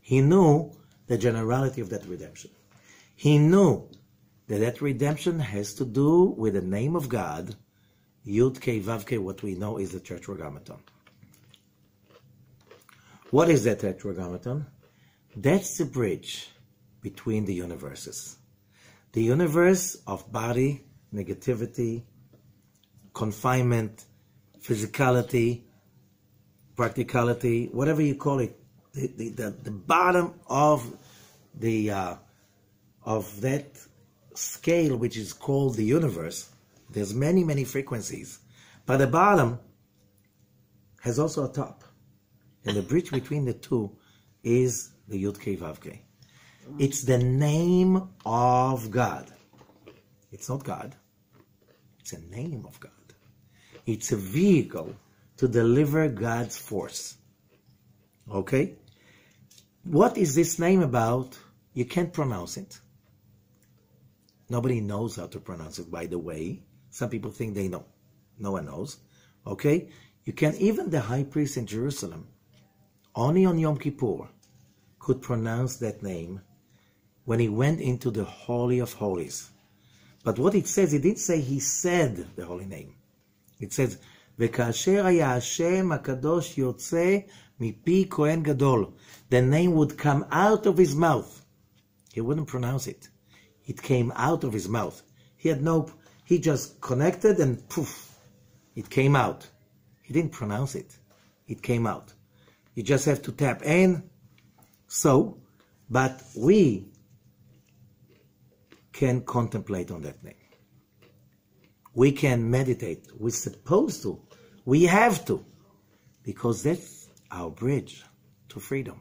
He knew the generality of that redemption. He knew that that redemption has to do with the name of God, Youdkevitch, what we know is the Tetragrammaton. What is that Tetragrammaton? That's the bridge between the universes. The universe of body, negativity, confinement, physicality, practicality, whatever you call it, the bottom of that scale, which is called the universe. There's many, many frequencies, but the bottom has also a top, and the bridge between the two is the Youdkevitch. It's the name of God. It's not God. It's a name of God. It's a vehicle to deliver God's force. Okay? What is this name about? You can't pronounce it. Nobody knows how to pronounce it, by the way. Some people think they know. No one knows. Okay? You can't, even the high priest in Jerusalem, only on Yom Kippur, could pronounce that name when he went into the Holy of Holies. But what it says, it didn't say he said the holy name. It says, וכאשר היה השם הקדוש יוצא מפי כהן גדול. The name would come out of his mouth. He wouldn't pronounce it. It came out of his mouth. He just connected and poof, it came out. He didn't pronounce it. It came out. You just have to tap in. So, but we can contemplate on that name. We can meditate. We're supposed to. We have to. Because that's our bridge to freedom.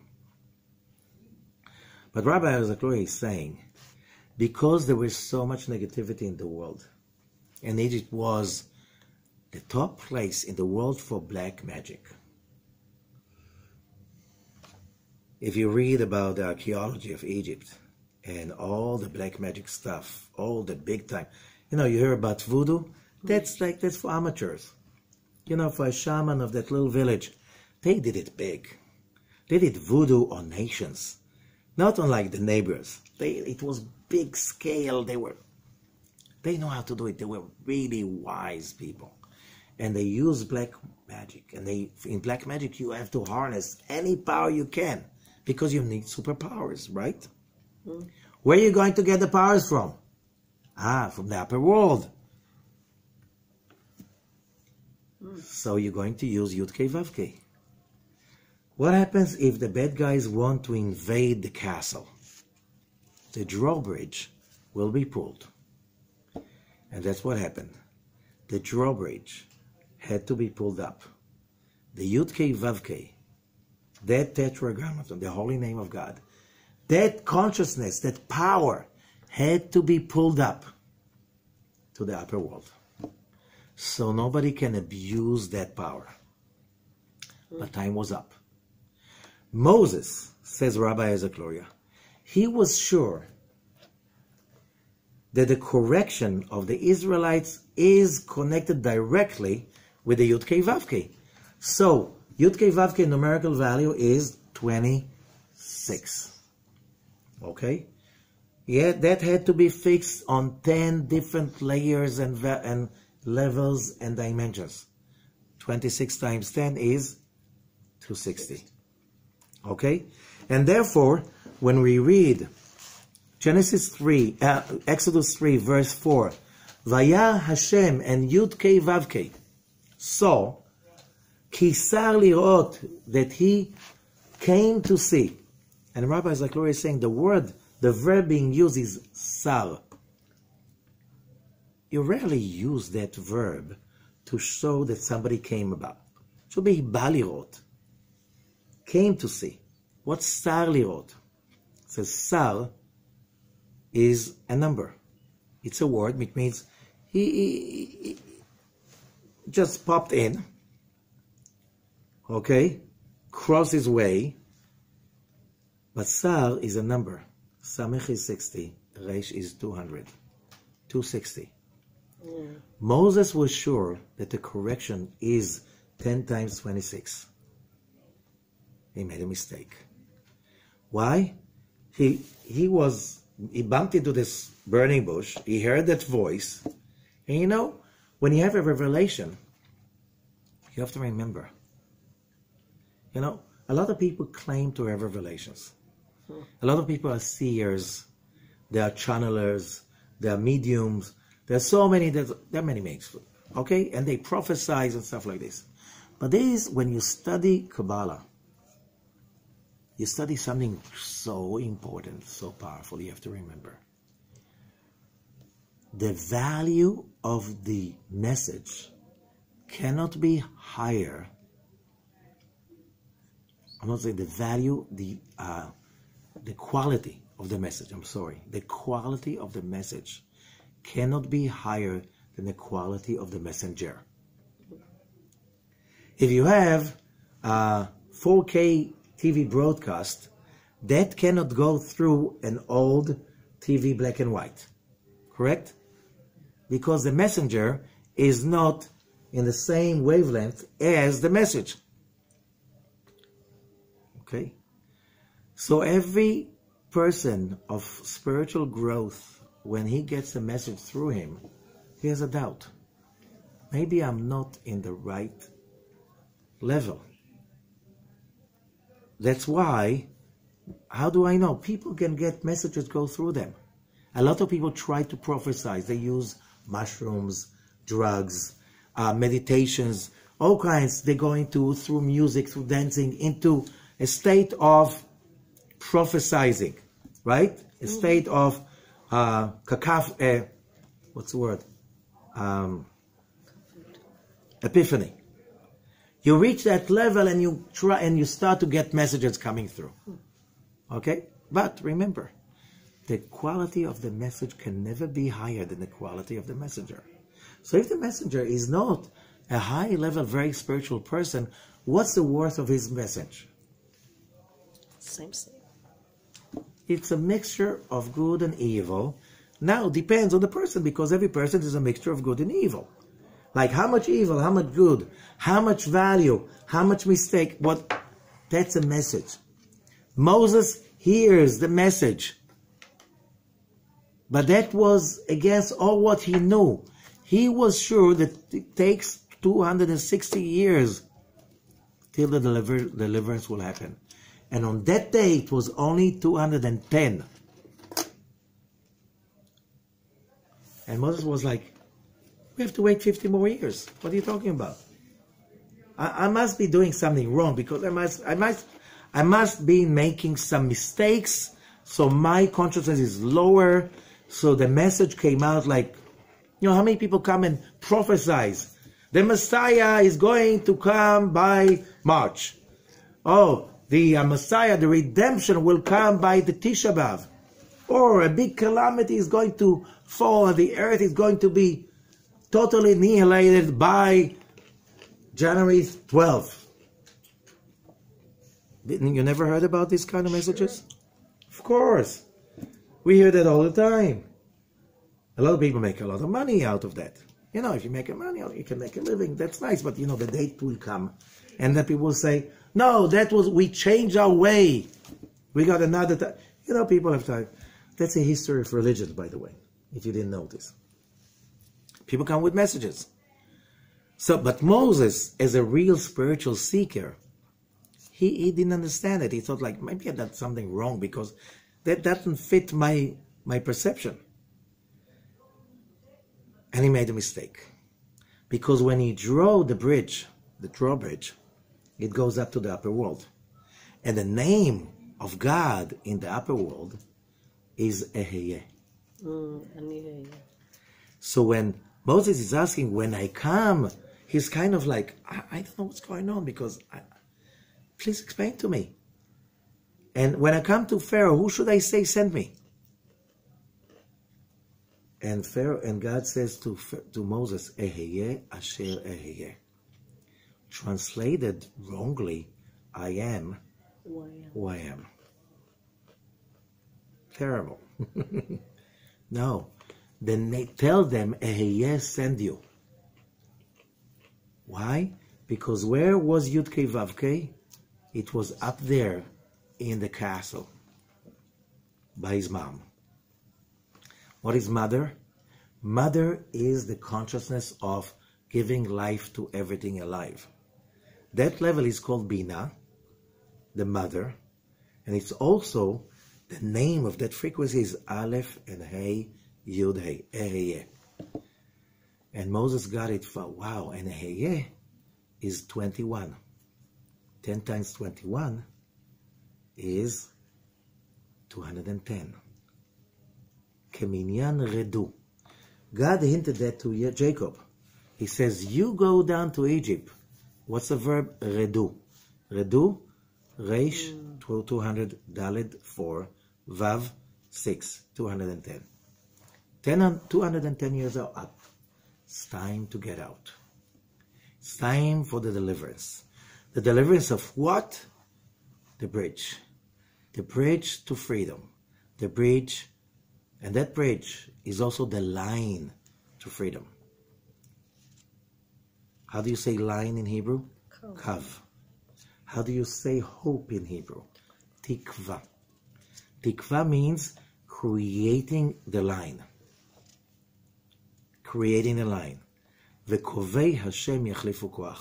But Rabbi Ezekiel is saying, because there was so much negativity in the world, and Egypt was the top place in the world for black magic. If you read about the archaeology of Egypt and all the black magic stuff, all the big time, you hear about voodoo, that's for amateurs. For a shaman of that little village, they did it big. They did voodoo on nations, not unlike the neighbors. It was big scale. They know how to do it. They were really wise people. And they use black magic. And in black magic, you have to harness any power you can, because you need superpowers, right? Mm. Where are you going to get the powers from? From the upper world. Mm. So you're going to use Youdkevitch. What happens if the bad guys want to invade the castle? The drawbridge will be pulled. And that's what happened. The drawbridge had to be pulled up. The Youdkevitch, that tetragrammaton, the holy name of God, that consciousness, that power, had to be pulled up to the upper world. So nobody can abuse that power. But time was up. Moses, says Rabbi Ezekiel, he was sure that the correction of the Israelites is connected directly with the Youdkevitch. So, Youdkevitch numerical value is 26. Okay? Yeah, that had to be fixed on 10 different layers and levels and dimensions. 26 times 10 is 260. Okay? And therefore, when we read Exodus 3, verse 4, Vaya Hashem and Youdkevitch saw, Kisar lirot, that he came to see. And Rabbi Zakhlor is saying the verb being used is sar. You rarely use that verb to show that somebody came about. It should be ba lirot, came to see. What's sar lirot? It says sar is a number. It's a word which means he just popped in, okay, crossed his way, but sar is a number. Samech is 60, Resh is 200, 260. Moses was sure that the correction is 10 times 26. He made a mistake. Why? He bumped into this burning bush, he heard that voice, and you know, when you have a revelation, you have to remember. You know, a lot of people claim to have revelations. A lot of people are seers, they are channelers, they are mediums, there are many names, okay? And they prophesize and stuff like this. But when you study Kabbalah, you study something so important, so powerful, you have to remember. The value of the message cannot be higher. I'm not saying the value, the quality of the message, I'm sorry. The quality of the message cannot be higher than the quality of the messenger. If you have a 4K TV broadcast, that cannot go through an old TV black and white, correct? Because the messenger is not in the same wavelength as the message. Okay? So every person of spiritual growth, when he gets a message through him, he has a doubt. Maybe I'm not in the right level. That's why, how do I know? People can get messages go through them. A lot of people try to prophesy. They use mushrooms, drugs, meditations, all kinds. They go through music, through dancing, into a state of prophesizing, right? A state of what's the word? Epiphany. You reach that level and you start to get messages coming through. Okay? But remember, the quality of the message can never be higher than the quality of the messenger. So if the messenger is not a high level, very spiritual person, what's the worth of his message? Same. It's a mixture of good and evil. Now, depends on the person, because every person is a mixture of good and evil. Like how much evil, how much good, how much value, how much mistake, that's a message. Moses hears the message. But that was against all what he knew. He was sure that it takes 260 years till the deliverance will happen. And on that day, it was only 210. And Moses was like, we have to wait 50 more years. What are you talking about? I must be doing something wrong, because I must be making some mistakes, so my consciousness is lower, so the message came out like, you know, how many people come and prophesize? The Messiah is going to come by March. Oh, the Messiah, the redemption will come by the Tisha B'Av. Or a big calamity is going to fall and the earth is going to be totally annihilated by January 12th. You never heard about these kind of messages? Of course. We hear that all the time. A lot of people make a lot of money out of that. You know, if you make money, you can make a living. That's nice. But, you know, the date will come. And then people will say, no, we changed our way. We got another time. You know, people have time. That's a history of religion, by the way, if you didn't notice. People come with messages. So, but Moses, as a real spiritual seeker, he didn't understand it. He thought, like, maybe I did something wrong because that doesn't fit my perception. And he made a mistake. Because when he drew the bridge, the drawbridge, it goes up to the upper world. And the name of God in the upper world is Eheye. So when Moses is asking, when I come, he's kind of like, I don't know what's going on because please explain to me. And when I come to Pharaoh, who should I say send me? And Pharaoh and God says to Moses, Eheye asher eheye. Translated wrongly, I am who I am. Terrible. No. Then they tell them, Eheye send you. Why? Because where was Youdkevitch? It was up there in the castle by his mom. What is mother? Mother is the consciousness of giving life to everything alive. That level is called Bina, the mother, and it's also the name of that frequency is Aleph and Hey, Yud Hey, Eheye. And Moses got it for, wow, and Eheye is 21. 10 times 21 is 210. Keminyan Redu. God hinted that to Jacob. He says, you go down to Egypt. What's the verb? Redu. Redu, Reish, 200, Daled, 4, Vav, 6, 210. 210 years are up. It's time to get out. It's time for the deliverance. The deliverance of what? The bridge. The bridge to freedom. The bridge, and that bridge is also the line to freedom. How do you say line in Hebrew? Kav. How do you say hope in Hebrew? Tikva. Tikva means creating the line. Creating a line. V'kovei Hashem yachlifu koach.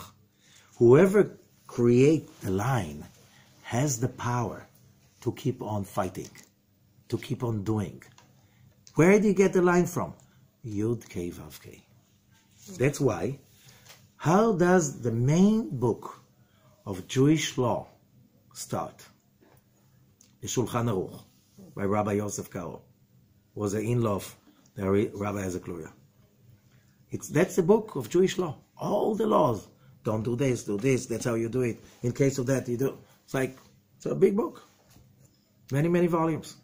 Whoever creates the line has the power to keep on fighting, to keep on doing. Where did you get the line from? Youdkevitch. That's why. How does the main book of Jewish law start? The Shulchan Aruch by Rabbi Yosef Karo was an in-law of the Rabbi Ezekluya. That's the book of Jewish law. All the laws. Don't do this, do this. That's how you do it. In case of that, you do. It's a big book. Many, many volumes.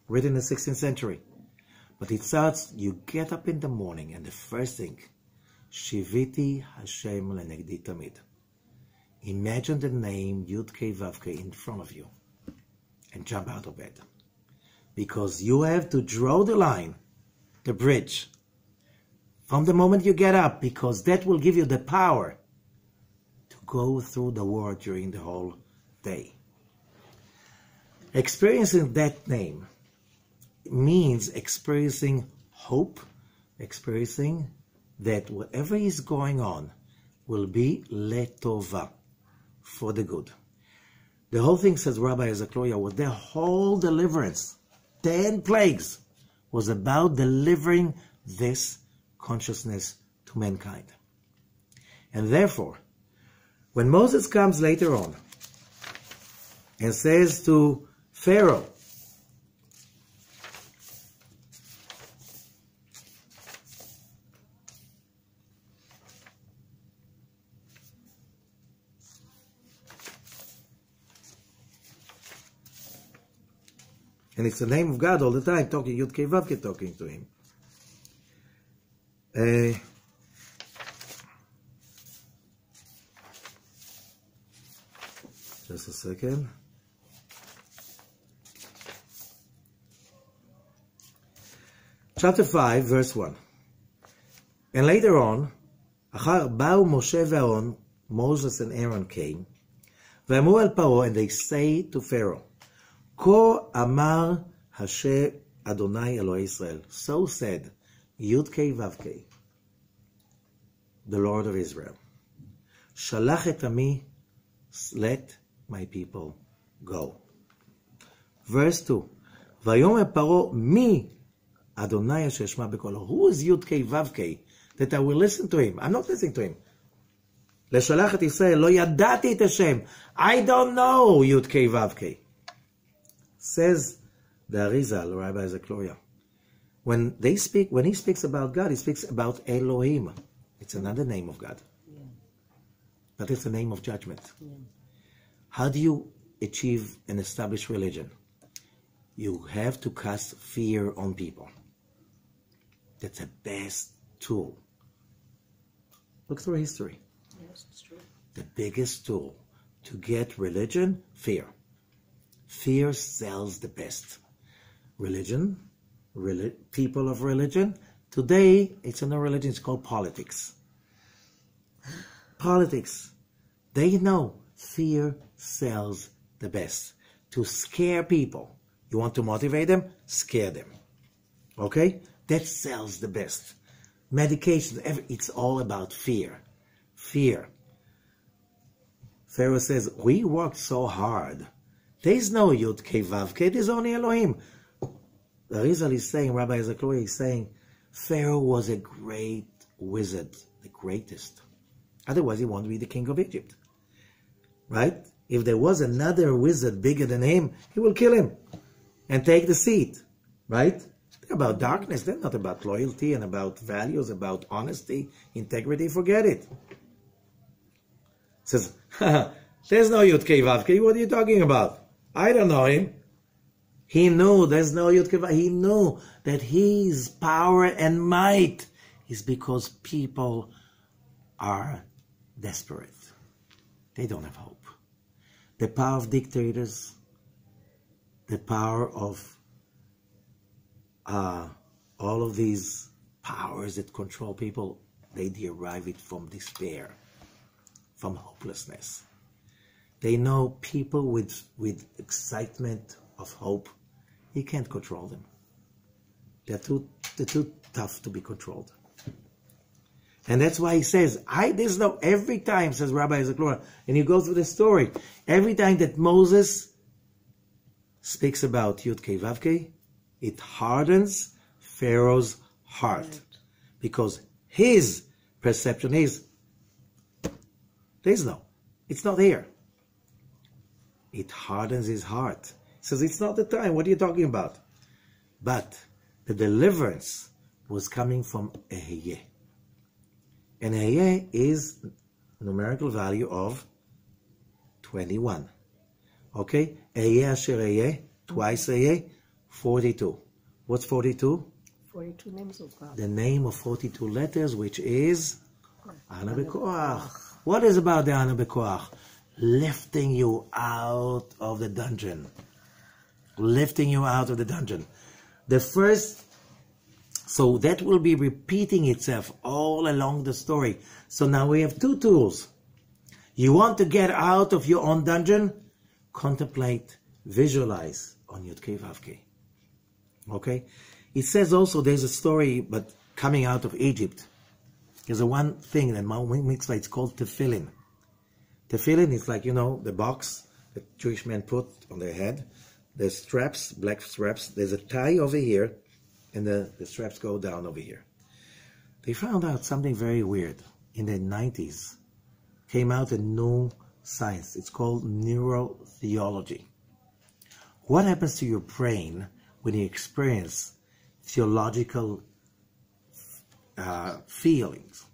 Written in the 16th century. But it starts, you get up in the morning and the first thing, Shiviti Hashem lenegdi tamid. Imagine the name Youdkevitch in front of you and jump out of bed. Because you have to draw the line, the bridge, from the moment you get up, because that will give you the power to go through the war during the whole day. Experiencing that name means experiencing hope, experiencing that whatever is going on will be letova, for the good. The whole thing, says Rabbi Ezekluya, was the whole deliverance, 10 plagues, was about delivering this consciousness to mankind. And therefore, when Moses comes later on and says to Pharaoh, and it's the name of God all the time, talking, Youdkevitch talking to him. Just a second. Chapter 5, verse 1. And later on, Achar Ba'u Moshe ve'Aaron, Moses and Aaron came, ve'amu el Paro, and they say to Pharaoh, Ko amar Hashem Adonai Elohei Israel. So said Youdkevitch. the Lord of Israel. Shalach et ami, let my people go. Verse 2. Vayomer Paro mi Adonai asher eshma bekolo. Who is Youdkevitch that I will listen to him? I'm not listening to him. Leshalach et Yisrael lo yadati et Hashem. I don't know Youdkevitch. Says the Arizal, Rabbi Zechariah. When he speaks about God, he speaks about Elohim. It's another name of God. Yeah. But it's a name of judgment. Yeah. How do you achieve and establish religion? You have to cast fear on people. That's the best tool. Look through history. Yes, it's true. The biggest tool to get religion, fear. Fear sells the best. Religion, people of religion. Today, it's a no religion, it's called politics. Politics. They know fear sells the best. To scare people. You want to motivate them? Scare them. Okay? That sells the best. Medication, it's all about fear. Fear. Pharaoh says, we worked so hard. There's no Youdkevitch, there's only Elohim. The Arizal is saying, Rabbi Zechariah is saying, Pharaoh was a great wizard, the greatest. Otherwise, he won't be the king of Egypt. Right? If there was another wizard bigger than him, he will kill him and take the seat. Right? They're about darkness. They're not about loyalty and about values, about honesty, integrity. Forget it. Says, there's no Youdkevitch. What are you talking about? I don't know him. He knew there's no Youdkevitch. He knew that his power and might is because people are desperate. They don't have hope. The power of dictators, the power of all of these powers that control people, they derive it from despair, from hopelessness. They know people with excitement of hope, you can't control them. They're too tough to be controlled. And that's why he says, there's no, every time, says Rabbi Zechariah, and you go through the story, every time that Moses speaks about Youdkevitch, it hardens Pharaoh's heart. Right. Because his perception is, it's not here. It hardens his heart. He says, it's not the time, what are you talking about? But the deliverance was coming from Ehyeh. And Ehyeh is a numerical value of 21. Okay? Ehyeh asher Ehyeh, twice Ehyeh, 42. What's 42? 42 names of God. The name of 42 letters, which is Ana B'Koach. What is about the Ana B'Koach? Lifting you out of the dungeon. Lifting you out of the dungeon. The first, so that will be repeating itself all along the story. So now we have two tools. You want to get out of your own dungeon? Contemplate, visualize on Youdkevitch. Okay? It says also there's a story, but coming out of Egypt. There's a one thing that mitzvah, it's called tefillin. Tefillin is like, the box that Jewish men put on their head. There's straps, black straps. There's a tie over here, and the straps go down over here. They found out something very weird. In the 90s, came out a new science. It's called neurotheology. What happens to your brain when you experience theological feelings?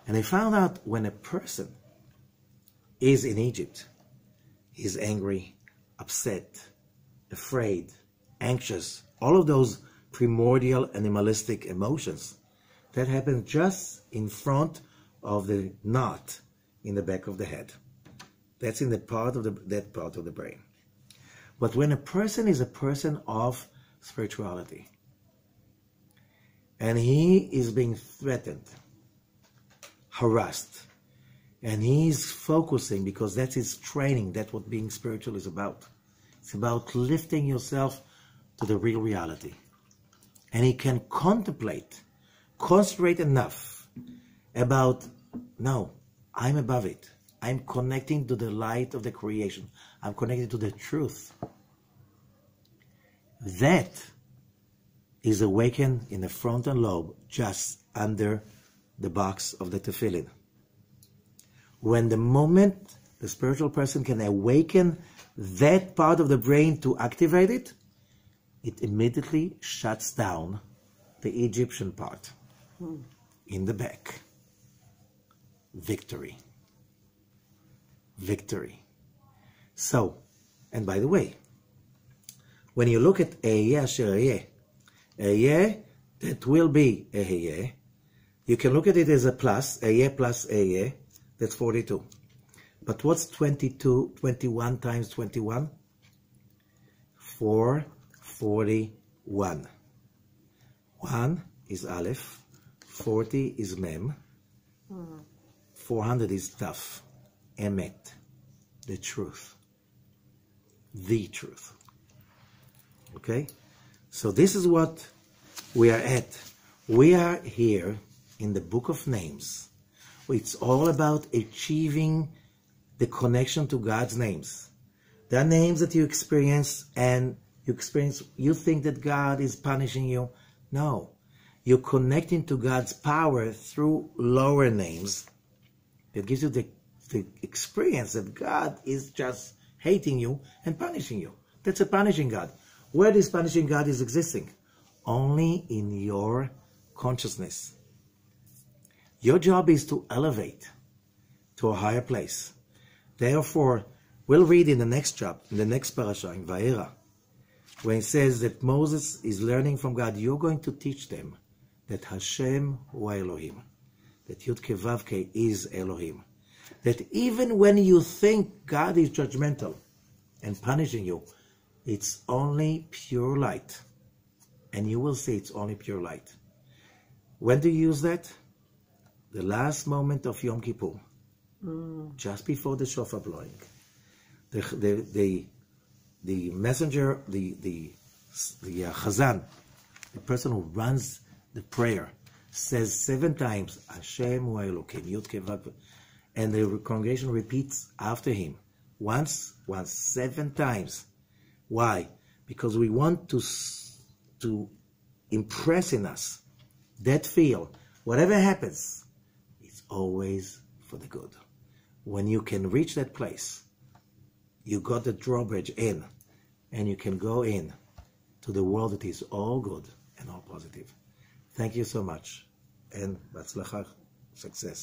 And they found out when a person is in Egypt, he's angry, upset, afraid, anxious, all of those primordial animalistic emotions, that happens just in front of the knot in the back of the head. That's in that part of the brain. But when a person is a person of spirituality, and he is being threatened, harassed, and he's focusing, because that's his training, that's what being spiritual is about. It's about lifting yourself to the real reality. And he can contemplate, concentrate enough, about, no, I'm above it. I'm connecting to the light of the creation. I'm connected to the truth. That is awakened in the frontal lobe, just under the box of the tefillin. When the moment the spiritual person can awaken that part of the brain to activate it, it immediately shuts down the Egyptian part in the back. Victory. Victory. So, and by the way, when you look at Ehyeh Asher Ehyeh, Ehyeh, that will be Ehyeh, you can look at it as a plus, Ehyeh plus Ehyeh, that's 42. But what's 21 times 21? 441. 1 is Aleph, 40 is Mem, 400 is Taf, Emet, the truth. The truth. Okay? So this is what we are at. We are here in the book of names. It's all about achieving the connection to God's names. There are names that you experience and you think that God is punishing you. No. You're connecting to God's power through lower names. It gives you the experience that God is just hating you and punishing you. That's a punishing God. Where this punishing God is existing? Only in your consciousness. Your job is to elevate to a higher place. Therefore, we'll read in the next chapter, in the next parasha, in Vayera, when it says that Moses is learning from God, you're going to teach them that Hashem hu Elohim, that Youdkevitch is Elohim. That even when you think God is judgmental and punishing you, it's only pure light. And you will see it's only pure light. When do you use that? The last moment of Yom Kippur. Just before the shofar blowing. The messenger, the chazan, the person who runs the prayer, says 7 times, Hashem hu Elokim, Youdkevitch, and the congregation repeats after him. Once, 7 times. Why? Because we want to impress in us that feel, whatever happens, it's always for the good. When you can reach that place, you got the drawbridge in, and you can go in to the world that is all good and all positive. Thank you so much, and batzlachah, success.